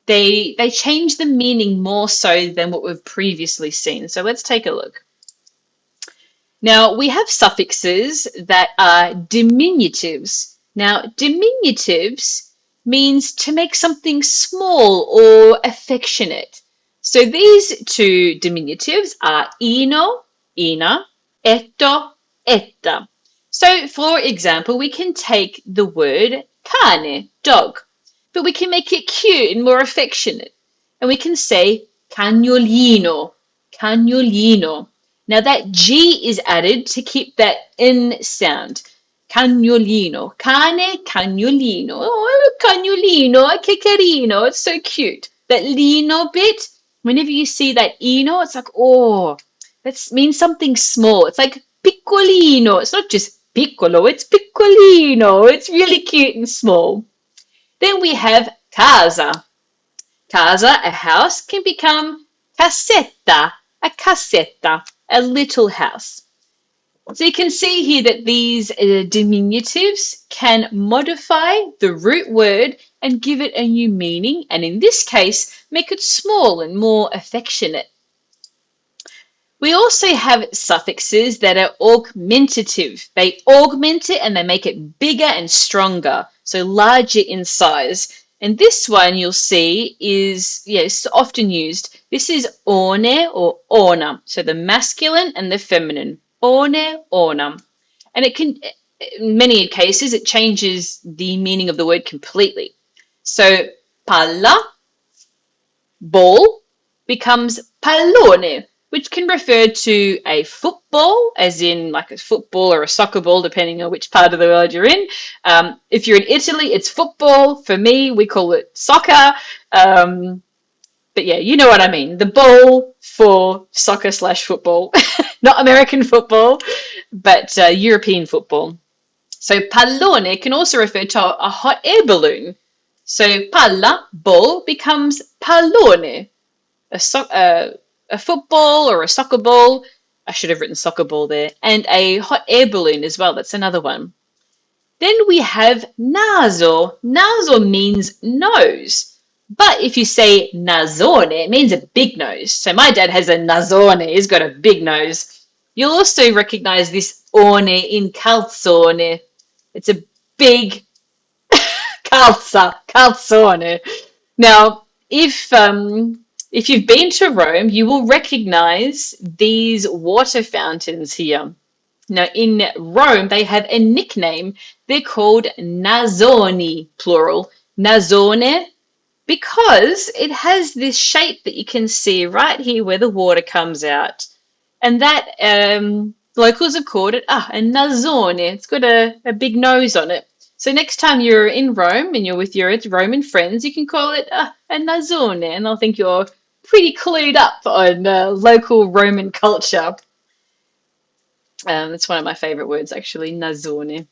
they change the meaning more so than what we've previously seen. So let's take a look. Now, we have suffixes that are diminutives. Now, diminutives means to make something small or affectionate. So these 2 diminutives are ino, ina, etto, etta. So, for example, we can take the word cane, dog, but we can make it cute and more affectionate. And we can say cagnolino, cagnolino. Now that G is added to keep that N sound. Cagnolino, cane, cagnolino. Oh, cagnolino, che carino. It's so cute. That lino bit, whenever you see that ino, it's like, oh, that means something small. It's like piccolino. It's not just piccolo, it's piccolino. It's really cute and small. Then we have casa. Casa, a house, can become casetta, a casetta, a little house. So you can see here that these diminutives can modify the root word and give it a new meaning, and in this case, make it small and more affectionate. We also have suffixes that are augmentative. They augment it and they make it bigger and stronger, so larger in size. And this one you'll see is, yes, often used. This is one or ona, so the masculine and the feminine. One, ona. And it can, in many cases, it changes the meaning of the word completely. So palla, ball, becomes pallone, which can refer to a football, as in like a football or a soccer ball, depending on which part of the world you're in. If you're in Italy, it's football. For me, we call it soccer. But yeah, you know what I mean. The ball for soccer/football, not American football, but European football. So pallone can also refer to a hot air balloon. So palla, ball, becomes pallone, a football or a soccer ball. I should have written soccer ball there. And a hot air balloon as well. That's another one. Then we have naso. Naso means nose. But if you say nasone, it means a big nose. So my dad has a nasone. He's got a big nose. You'll also recognize this one in calzone. It's a big calzone. Now, if you've been to Rome, you will recognize these water fountains here. Now, in Rome, they have a nickname. They're called Nazzoni, plural. Nazzone, because it has this shape that you can see right here where the water comes out. And that locals have called it a nazzone. It's got a big nose on it. So next time you're in Rome and you're with your Roman friends, you can call it a nazzone, and they'll think you're pretty clued up on local Roman culture. That's one of my favorite words, actually, nazzone.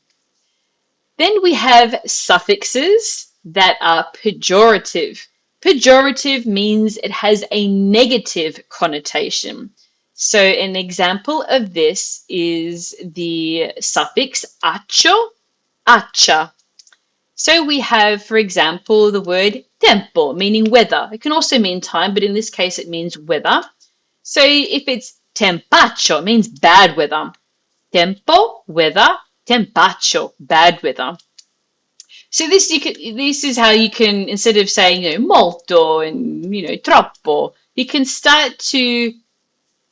Then we have suffixes that are pejorative. Pejorative means it has a negative connotation. So an example of this is the suffix accio, accia. So we have, for example, the word tempo, meaning weather. It can also mean time, but in this case it means weather. So if it's tempaccio, it means bad weather. Tempo, weather, tempaccio, bad weather. So this is how you can, instead of saying molto and troppo, you can start to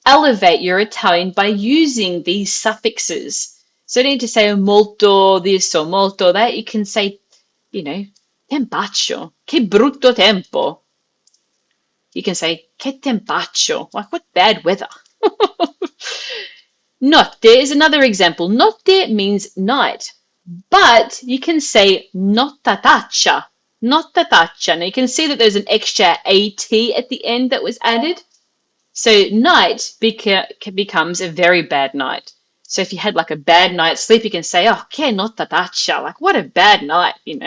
elevate your Italian by using these suffixes. So you don't need to say molto this or molto that. You can say, tempaccio, che brutto tempo. You can say, che tempaccio, like what bad weather. Notte is another example. Notte means night, but you can say nottataccia, nottataccia. Now you can see that there's an extra AT at the end that was added. So night becomes a very bad night. So if you had like a bad night's sleep, you can say, oh, che nottataccia, like what a bad night, you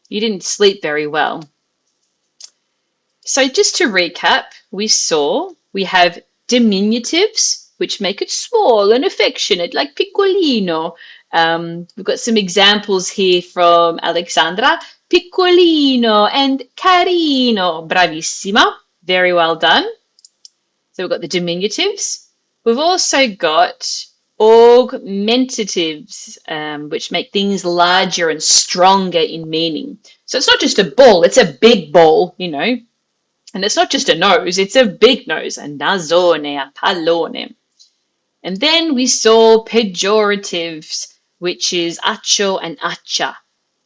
didn't sleep very well. So just to recap, we have diminutives, which make it small and affectionate, like piccolino. We've got some examples here from Alexandra. Piccolino and carino. Bravissima. Very well done. So we've got the diminutives. We've also got augmentatives, which make things larger and stronger in meaning. So it's not just a ball, it's a big ball, And it's not just a nose, it's a big nose, a nazzone, a pallone. And then we saw pejoratives, which is accio and accia,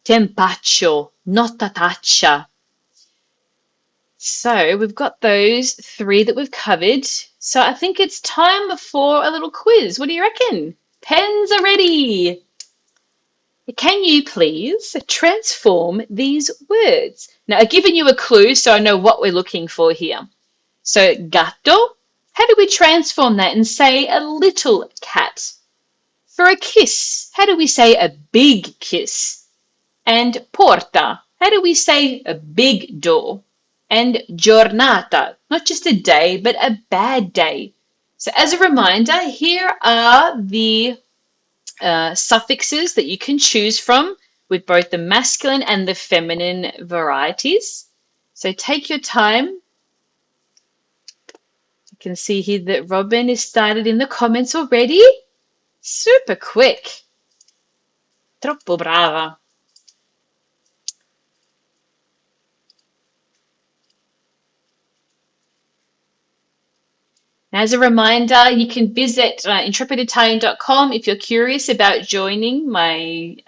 tempaccio, nottataccia. So we've got those three that we've covered. So I think it's time for a little quiz. What do you reckon? Pens are ready. Can you please transform these words? Now, I've given you a clue so I know what we're looking for here. So gatto, how do we transform that and say a little cat? For a kiss, how do we say a big kiss? And porta, how do we say a big door? And giornata, not just a day, but a bad day. So as a reminder, here are the suffixes that you can choose from with both the masculine and the feminine varieties. So take your time. You can see here that Robin is started in the comments already. Super quick. Troppo brava. As a reminder, you can visit intrepiditalian.com if you're curious about joining my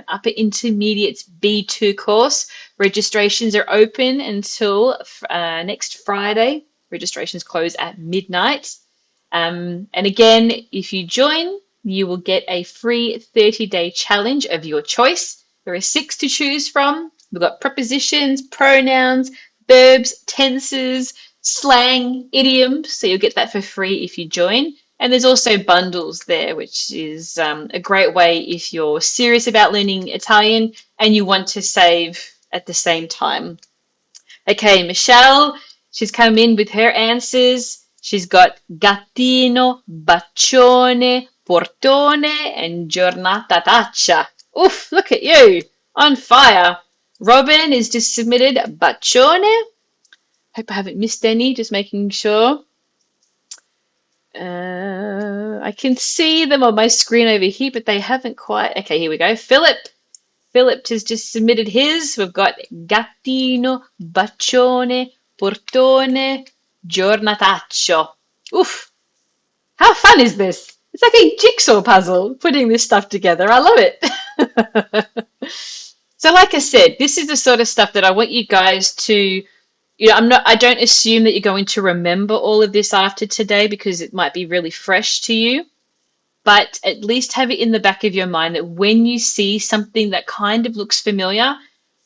upper intermediates B2 course. Registrations are open until next Friday. Registrations close at midnight. And again, if you join, you will get a free 30-day challenge of your choice. There are 6 to choose from. We've got prepositions, pronouns, verbs, tenses, slang, idioms. So you'll get that for free if you join. And there's also bundles there, which is a great way if you're serious about learning Italian and you want to save at the same time. Okay, Michelle, she's come in with her answers. She's got gattino, bacione, portone, and giornata taccia. Oof, look at you, on fire. Robin has just submitted bacione. Hope I haven't missed any, just making sure. I can see them on my screen over here, but they haven't quite. Okay, here we go. Philip has just submitted his. We've got gattino, bacione, portone, giornataccio. Oof, how fun is this? It's like a jigsaw puzzle putting this stuff together. I love it. So like I said, this is the sort of stuff that I want you guys to, I don't assume that you're going to remember all of this after today because it might be really fresh to you. But at least have it in the back of your mind that when you see something that kind of looks familiar,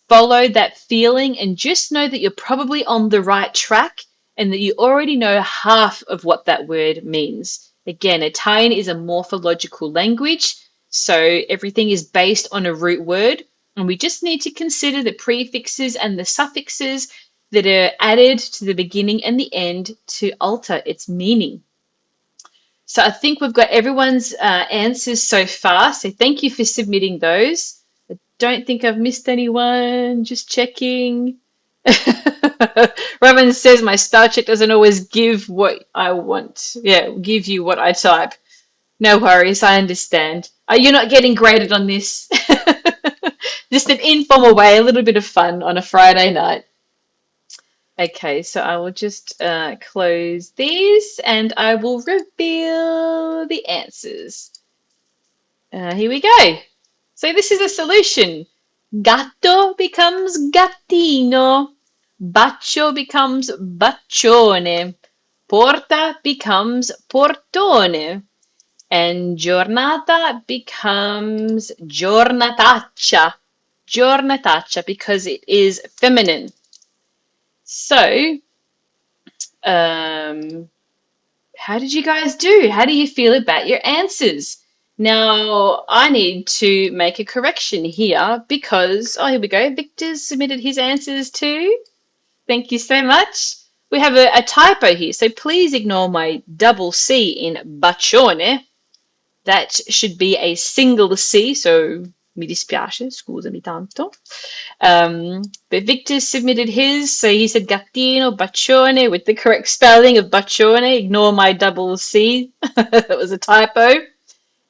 follow that feeling and just know that you're probably on the right track and that you already know half of what that word means. Again, Italian is a morphological language, so everything is based on a root word, and we just need to consider the prefixes and the suffixes that are added to the beginning and the end to alter its meaning. So I think we've got everyone's answers so far. So thank you for submitting those. I don't think I've missed anyone. Just checking. Robin says my spell check doesn't always give what I want. Yeah, give you what I type. No worries, I understand. You're not getting graded on this. Just an informal way, a little bit of fun on a Friday night. Okay, so I will just close these and I will reveal the answers. Here we go. So this is a solution. Gatto becomes gattino. Bacio becomes bacione. Porta becomes portone. And giornata becomes giornataccia. Giornataccia because it is feminine. So, how did you guys do? How do you feel about your answers? Now, I need to make a correction here because, oh, here we go. Victor submitted his answers too. Thank you so much. We have a typo here, so please ignore my double C in bacione. That should be a single C, so mi dispiace, scusami tanto. But Victor submitted his, so he said gattino, bacione, with the correct spelling of bacione. Ignore my double C. That was a typo.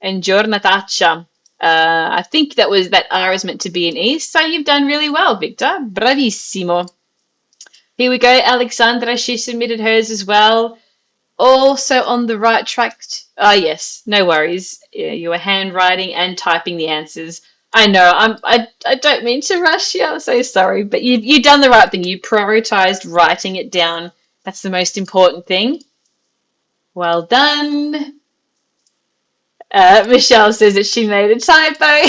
And giornataccia. I think that R is meant to be an E, so you've done really well, Victor. Bravissimo. Here we go. Alexandra, she submitted hers as well. Also on the right track. Yes, no worries. You were handwriting and typing the answers. I know. I don't mean to rush you. I'm so sorry, but you've done the right thing. You prioritized writing it down. That's the most important thing. Well done. Michelle says that she made a typo.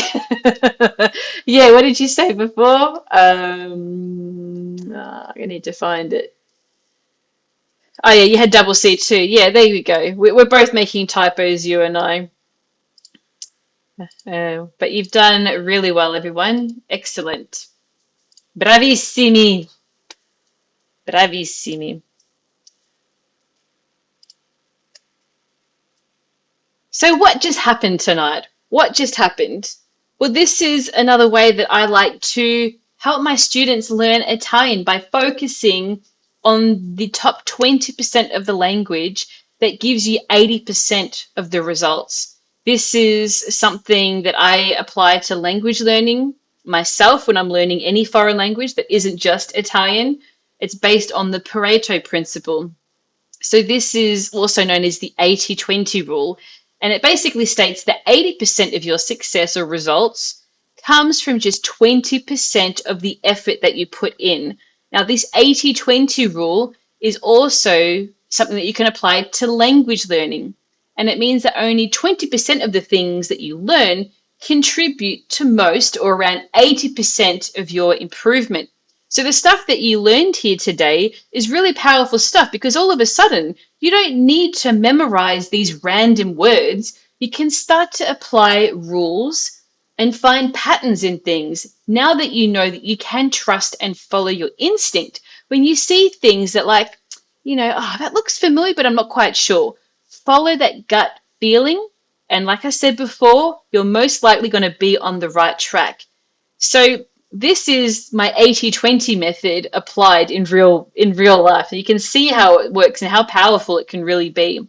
Yeah, what did you say before? I need to find it. Oh yeah, you had double C too. Yeah, there you go. We're both making typos, you and I. But you've done really well, everyone. Excellent. Bravissimi. Bravissimi. So, what just happened tonight? What just happened? Well, this is another way that I like to help my students learn Italian by focusing on the top 20% of the language that gives you 80% of the results. This is something that I apply to language learning myself when I'm learning any foreign language that isn't just Italian. It's based on the Pareto principle. So this is also known as the 80-20 rule, and it basically states that 80% of your success or results comes from just 20% of the effort that you put in. Now, this 80-20 rule is also something that you can apply to language learning, and it means that only 20% of the things that you learn contribute to most or around 80% of your improvement. So the stuff that you learned here today is really powerful stuff because all of a sudden you don't need to memorize these random words. You can start to apply rules and find patterns in things now that you know that you can trust and follow your instinct. When you see things that oh, that looks familiar, but I'm not quite sure, follow that gut feeling. And like I said before, you're most likely going to be on the right track. So this is my 80-20 method applied in real life. You can see how it works and how powerful it can really be.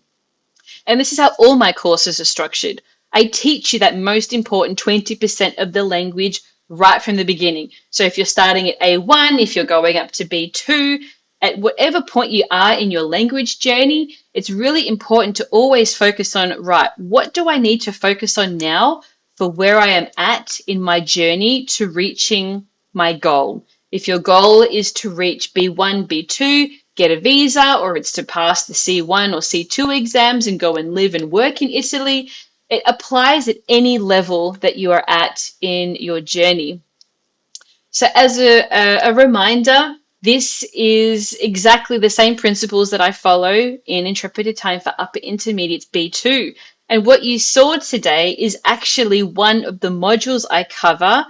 And this is how all my courses are structured. I teach you that most important 20% of the language right from the beginning. So if you're starting at A1, if you're going up to B2, at whatever point you are in your language journey, it's really important to always focus on, right, what do I need to focus on now for where I am at in my journey to reaching my goal? If your goal is to reach B1, B2, get a visa, or it's to pass the C1 or C2 exams and go and live and work in Italy, it applies at any level that you are at in your journey. So as a reminder, this is exactly the same principles that I follow in Intrepid Italian for Upper Intermediate B2. And what you saw today is actually one of the modules I cover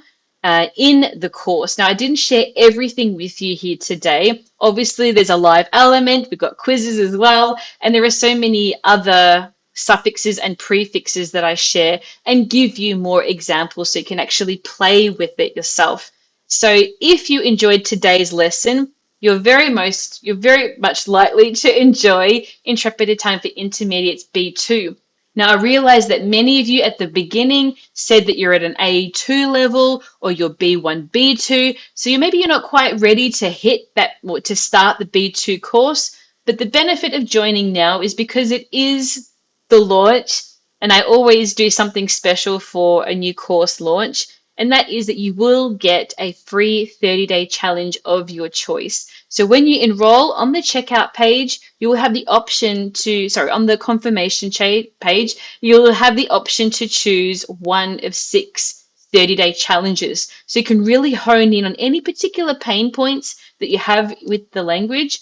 in the course. Now, I didn't share everything with you here today. Obviously, there's a live element. We've got quizzes as well. And there are so many other suffixes and prefixes that I share and give you more examples so you can actually play with it yourself. So if you enjoyed today's lesson, you're very much likely to enjoy Intrepid Italian for Intermediates B2. Now, I realize that many of you at the beginning said that you're at an A2 level or you're B1, B2. So maybe you're not quite ready to hit that or to start the B2 course. But the benefit of joining now is because it is the launch, and I always do something special for a new course launch. And that is that you will get a free 30-day challenge of your choice. So when you enroll on the checkout page, you will have the option on the confirmation page, you'll have the option to choose one of 6 30-day challenges. So you can really hone in on any particular pain points that you have with the language,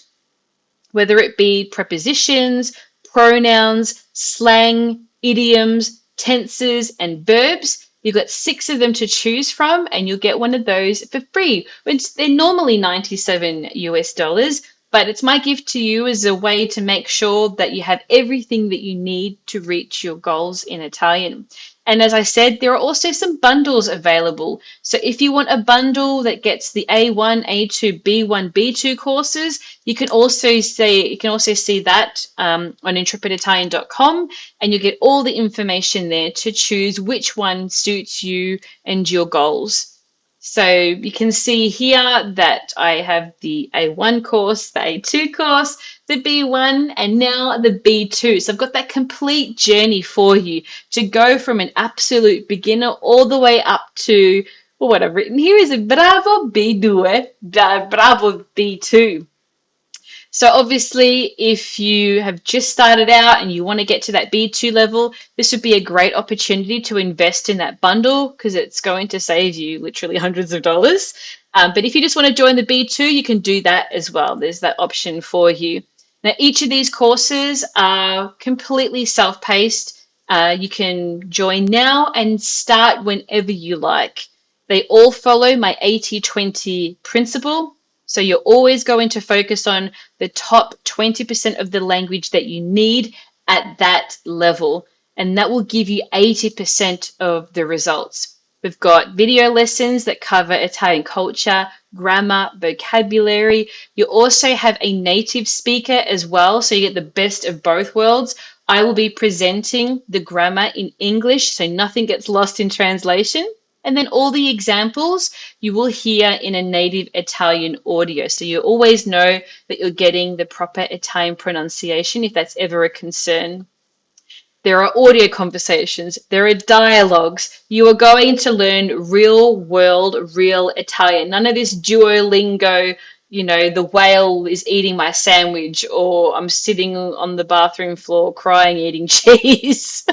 whether it be prepositions, pronouns, slang, idioms, tenses, and verbs. You've got 6 of them to choose from, and you'll get one of those for free, which they're normally $97, but it's my gift to you as a way to make sure that you have everything that you need to reach your goals in Italian. And as I said, there are also some bundles available. So if you want a bundle that gets the A1, A2, B1, B2 courses, you can also see that on intrepiditalian.com, and you get all the information there to choose which one suits you and your goals. So you can see here that I have the A1 course, the A2 course, the B1, and now the B2. So I've got that complete journey for you to go from an absolute beginner all the way up to, well, what I've written here is a Bravo B2, Bravo B2. So obviously, if you have just started out and you want to get to that B2 level, this would be a great opportunity to invest in that bundle because it's going to save you literally hundreds of dollars. But if you just want to join the B2, you can do that as well. There's that option for you. Now, each of these courses are completely self-paced. You can join now and start whenever you like. They all follow my 80-20 principle. So you're always going to focus on the top 20% of the language that you need at that level. and that will give you 80% of the results. We've got video lessons that cover Italian culture, grammar, vocabulary. You also have a native speaker as well, so you get the best of both worlds. I will be presenting the grammar in English, so nothing gets lost in translation. And then all the examples you will hear in a native Italian audio. So you always know that you're getting the proper Italian pronunciation if that's ever a concern. There are audio conversations, there are dialogues. You are going to learn real world, real Italian. None of this Duolingo, the whale is eating my sandwich, or I'm sitting on the bathroom floor crying eating cheese.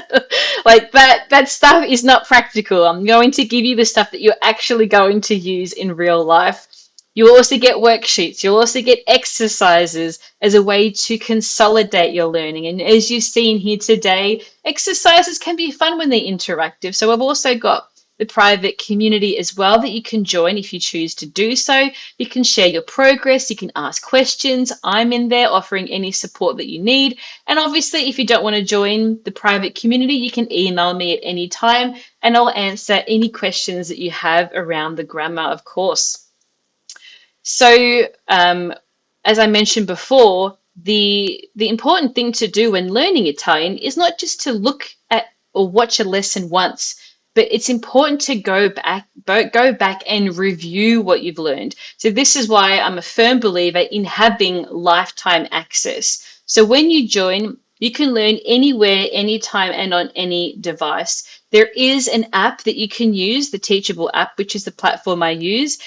Like that stuff is not practical. I'm going to give you the stuff that you're actually going to use in real life. You'll also get worksheets. You'll also get exercises as a way to consolidate your learning. And as you've seen here today, exercises can be fun when they're interactive. So I've also got the private community as well that you can join if you choose to do so. You can share your progress. You can ask questions. I'm in there offering any support that you need. And obviously, if you don't want to join the private community, you can email me at any time and I'll answer any questions that you have around the grammar, of course. So, as I mentioned before, the important thing to do when learning Italian is not just to look at or watch a lesson once, but it's important to go back and review what you've learned. So this is why I'm a firm believer in having lifetime access. So when you join, you can learn anywhere, anytime, and on any device. There is an app that you can use, the Teachable app, which is the platform I use.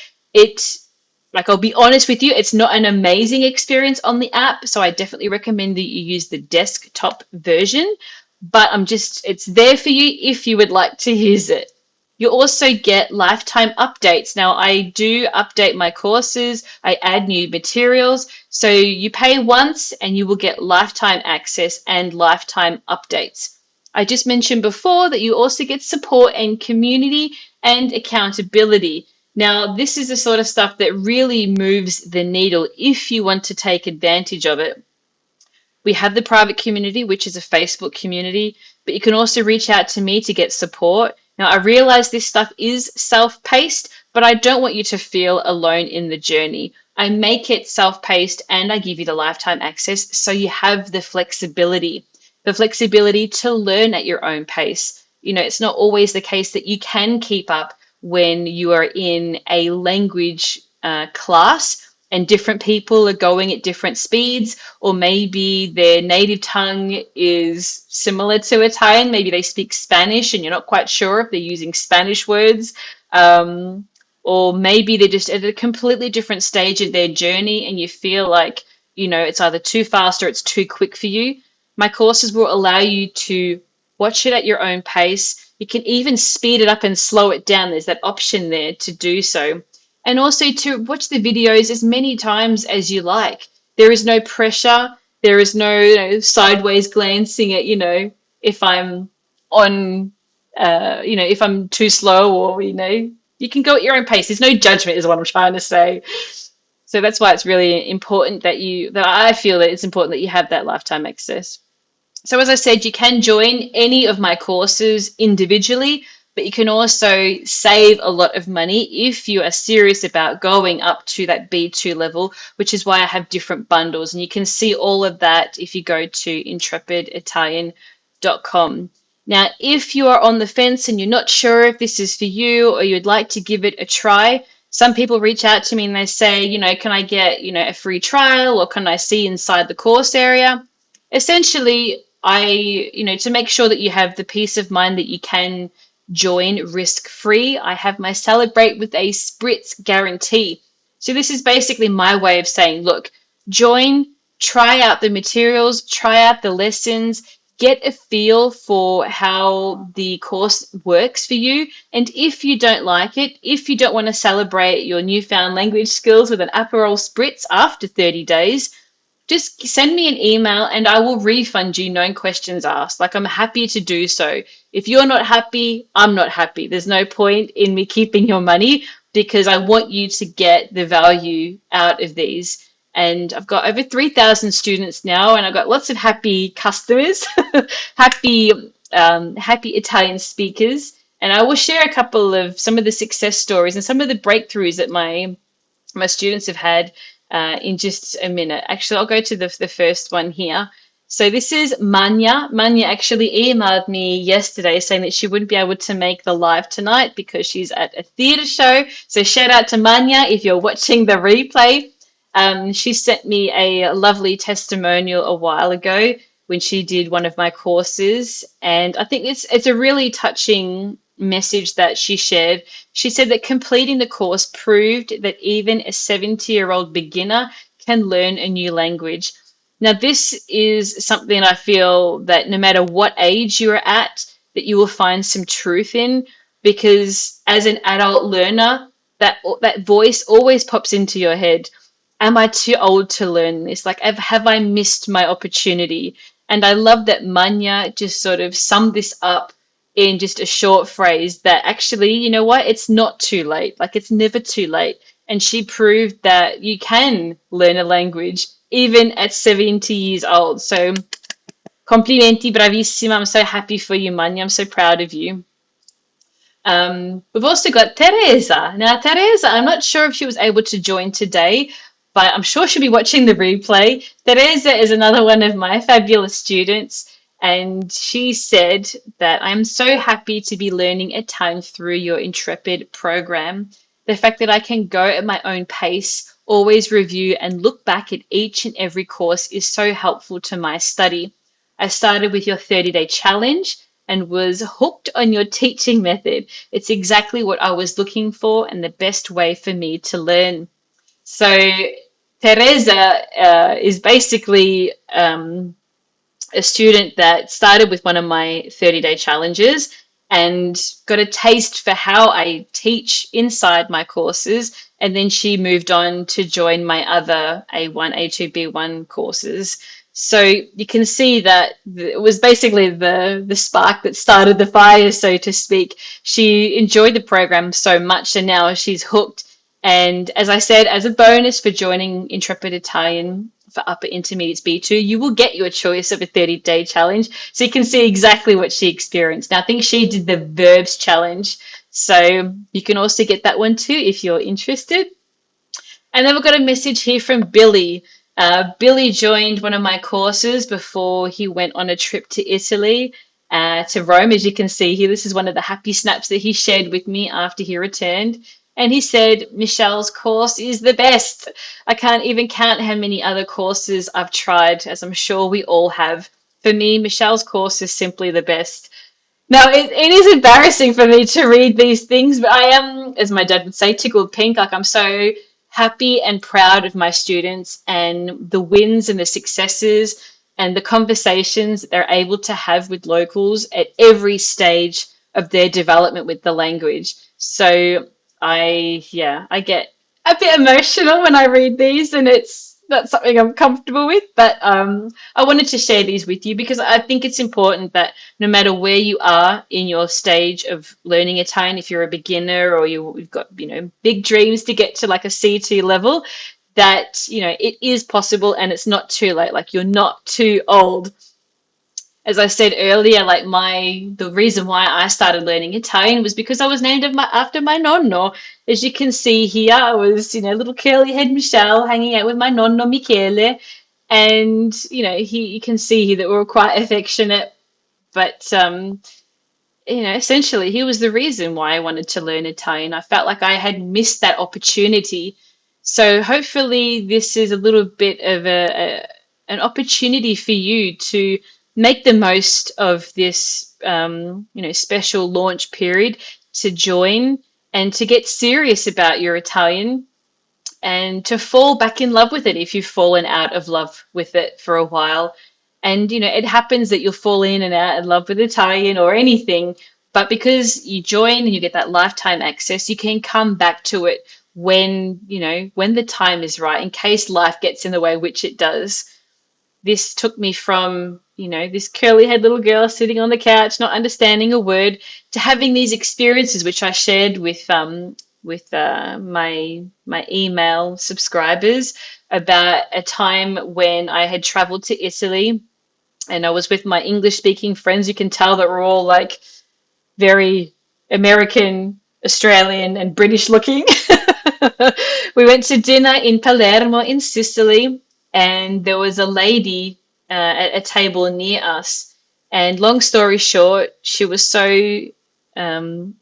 I'll be honest with you, it's not an amazing experience on the app, so I definitely recommend that you use the desktop version, but it's there for you if you would like to use it. You also get lifetime updates. Now, I do update my courses, I add new materials, so you pay once and you will get lifetime access and lifetime updates. I just mentioned before that you also get support and community and accountability. Now, this is the sort of stuff that really moves the needle if you want to take advantage of it. We have the private community, which is a Facebook community, but you can also reach out to me to get support. Now, I realize this stuff is self-paced, but I don't want you to feel alone in the journey. I make it self-paced and I give you the lifetime access so you have the flexibility to learn at your own pace. It's not always the case that you can keep up when you are in a language class and different people are going at different speeds, or maybe their native tongue is similar to Italian. Maybe they speak Spanish and you're not quite sure if they're using Spanish words. Or maybe they're just at a completely different stage of their journey and you feel like, it's either too fast or it's too quick for you. My courses will allow you to watch it at your own pace. You can even speed it up and slow it down. There's that option there to do so. And also to watch the videos as many times as you like. There is no pressure. There is no sideways glancing at, if I'm on, if I'm too slow or, you can go at your own pace. There's no judgment is what I'm trying to say. So that's why it's really important that I feel that it's important that you have that lifetime access. So as I said, you can join any of my courses individually, but you can also save a lot of money if you are serious about going up to that B2 level, which is why I have different bundles. And you can see all of that if you go to intrepiditalian.com. Now, if you are on the fence and you're not sure if this is for you or you'd like to give it a try, some people reach out to me and they say, can I get, a free trial, or can I see inside the course area? Essentially, to make sure that you have the peace of mind that you can join risk-free, I have my Celebrate with a Spritz guarantee. So this is basically my way of saying, look, join, try out the materials, try out the lessons, get a feel for how the course works for you. And if you don't like it, if you don't want to celebrate your newfound language skills with an Aperol Spritz after 30 days, just send me an email and I will refund you, no questions asked. I'm happy to do so. If you're not happy, I'm not happy. There's no point in me keeping your money because I want you to get the value out of these. And I've got over 3,000 students now and I've got lots of happy customers, happy happy Italian speakers. And I will share a couple of some of the success stories and some of the breakthroughs that my students have had in just a minute. Actually, I'll go to the first one here. So this is Manya. Manya actually emailed me yesterday saying that she wouldn't be able to make the live tonight because she's at a theatre show. So shout out to Manya if you're watching the replay. She sent me a lovely testimonial a while ago when she did one of my courses, and I think it's a really touching message that she shared. She said that completing the course proved that even a 70-year-old beginner can learn a new language. Now, this is something I feel that no matter what age you are at, that you will find some truth in, because as an adult learner, that voice always pops into your head. Am I too old to learn this? Like, have I missed my opportunity? And I love that Manya just sort of summed this up in just a short phrase that actually, you know what? It's not too late. Like, it's never too late. And she proved that you can learn a language even at 70 years old. So, complimenti, bravissima. I'm so happy for you, Manya. I'm so proud of you. We've also got Teresa. Now, Teresa, I'm not sure if she was able to join today, but I'm sure she'll be watching the replay. Teresa is another one of my fabulous students, and she said that I'm so happy to be learning Italian through your Intrepid program. The fact that I can go at my own pace, always review and look back at each and every course is so helpful to my study. I started with your 30-day challenge and was hooked on your teaching method. It's exactly what I was looking for and the best way for me to learn. So, Teresa is basically a student that started with one of my 30-day challenges and got a taste for how I teach inside my courses. And then she moved on to join my other A1, A2, B1 courses. So you can see that it was basically the spark that started the fire, so to speak. She enjoyed the program so much, and now she's hooked. And as I said, as a bonus for joining Intrepid Italian for Upper Intermediates B2, you will get your choice of a 30-day challenge. So you can see exactly what she experienced. Now, I think she did the verbs challenge. So you can also get that one too if you're interested. And then we've got a message here from Billy. Billy joined one of my courses before he went on a trip to Italy, to Rome. As you can see here, this is one of the happy snaps that he shared with me after he returned. And he said, Michelle's course is the best. I can't even count how many other courses I've tried, as I'm sure we all have. For me, Michelle's course is simply the best. Now, it is embarrassing for me to read these things, but I am, as my dad would say, tickled pink. Like, I'm so happy and proud of my students and the wins and the successes and the conversations that they're able to have with locals at every stage of their development with the language. So I get a bit emotional when I read these, and it's not something I'm comfortable with, but I wanted to share these with you because I think it's important that no matter where you are in your stage of learning Italian, if you're a beginner or you've got, big dreams to get to like a C2 level, that, it is possible and it's not too late. Like, you're not too old. As I said earlier, like the reason why I started learning Italian was because I was named after my nonno. As you can see here, I was, little curly head Michelle hanging out with my nonno Michele, and you can see here that we were quite affectionate. But essentially, he was the reason why I wanted to learn Italian. I felt like I had missed that opportunity. So hopefully, this is a little bit of an opportunity for you to make the most of this, special launch period to join and to get serious about your Italian and to fall back in love with it if you've fallen out of love with it for a while. And, it happens that you'll fall in and out of love with Italian or anything, but because you join and you get that lifetime access, you can come back to it when the time is right, in case life gets in the way, which it does. This took me from, this curly haired little girl sitting on the couch, not understanding a word, to having these experiences, which I shared with my email subscribers, about a time when I had traveled to Italy and I was with my English speaking friends. You can tell that we're all like very American, Australian, and British looking. We went to dinner in Palermo in Sicily, and there was a lady at a table near us. And long story short, she was so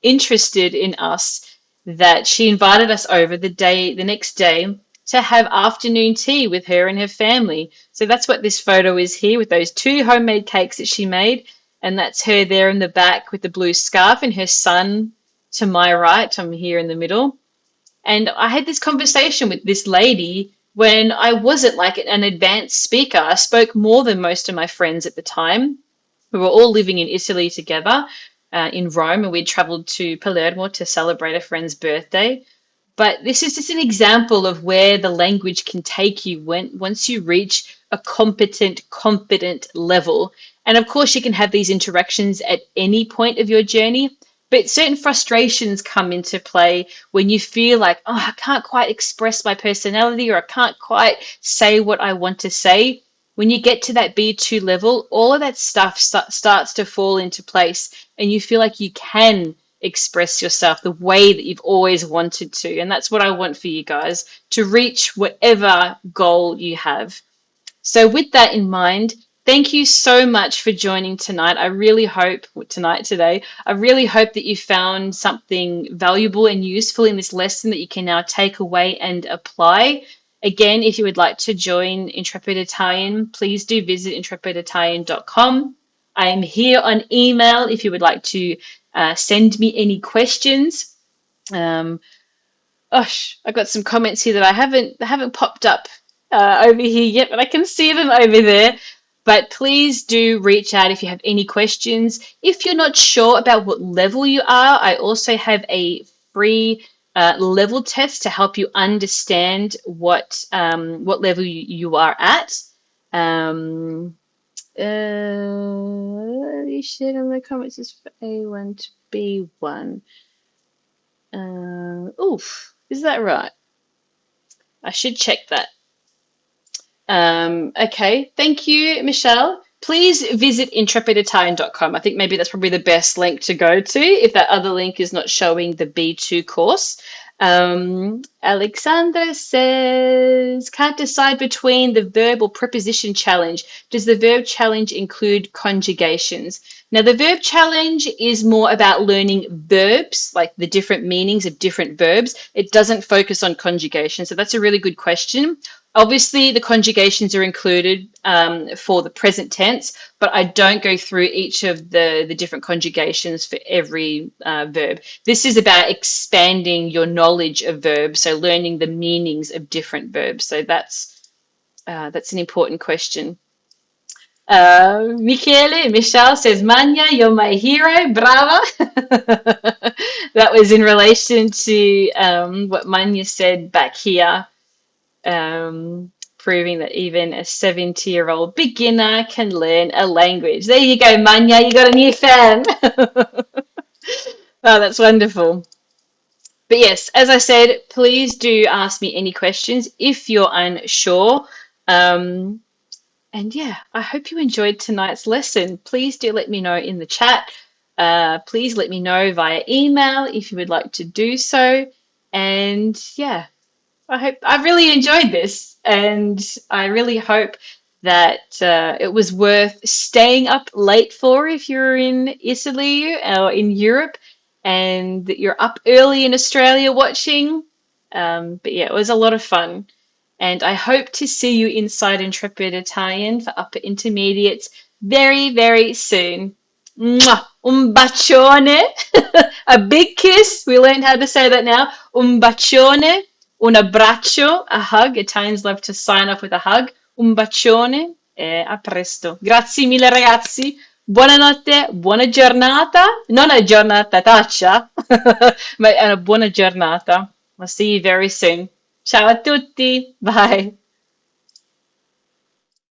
interested in us that she invited us over the next day to have afternoon tea with her and her family. So that's what this photo is here with those two homemade cakes that she made. And that's her there in the back with the blue scarf and her son to my right. I'm here in the middle. And I had this conversation with this lady when I wasn't like an advanced speaker. I spoke more than most of my friends at the time. We were all living in Italy together in Rome, and we'd traveled to Palermo to celebrate a friend's birthday. But this is just an example of where the language can take you once you reach a competent, confident level. And of course, you can have these interactions at any point of your journey, but certain frustrations come into play when you feel like, oh, I can't quite express my personality or I can't quite say what I want to say. When you get to that B2 level, all of that stuff starts to fall into place and you feel like you can express yourself the way that you've always wanted to. And that's what I want for you guys, to reach whatever goal you have. So with that in mind, thank you so much for joining tonight. I really hope, today, I really hope that you found something valuable and useful in this lesson that you can now take away and apply. Again, if you would like to join Intrepid Italian, please do visit intrepiditalian.com. I am here on email if you would like to send me any questions. I got some comments here that I haven't popped up over here yet, but I can see them over there. But please do reach out if you have any questions. If you're not sure about what level you are, I also have a free level test to help you understand what level you are at. You shared in the comments is for A1 to B1. Is that right? I should check that. Okay, thank you, Michelle. Please visit intrepiditalian.com. I think maybe that's probably the best link to go to if that other link is not showing the B2 course. Alexandra says, can't decide between the verb or preposition challenge. Does the verb challenge include conjugations? Now, the verb challenge is more about learning verbs, like the different meanings of different verbs. It doesn't focus on conjugation. So that's a really good question. Obviously, the conjugations are included for the present tense, but I don't go through each of the different conjugations for every verb. This is about expanding your knowledge of verbs, so learning the meanings of different verbs. So that's an important question. Michelle says, Manya, you're my hero, brava. That was in relation to what Manya said back here. Proving that even a 70-year-old beginner can learn a language. There you go, Manya, you got a new fan. Oh, that's wonderful. But yes, as I said, please do ask me any questions if you're unsure. And yeah, I hope you enjoyed tonight's lesson. Please do let me know in the chat. Please let me know via email if you would like to do so. And yeah, I really enjoyed this, and I really hope that it was worth staying up late for if you're in Italy or in Europe, and that you're up early in Australia watching. But yeah, it was a lot of fun, and I hope to see you inside Intrepid Italian for upper intermediates very, very soon. Mwah! Un bacione, a big kiss. We learned how to say that now. Un bacione. Un abbraccio, a hug. Italians love to sign off with a hug. Un bacione e a presto. Grazie mille ragazzi. Buonanotte, buona giornata. Non una giornataccia, ma è una buona giornata. I'll see you very soon. Ciao a tutti. Bye.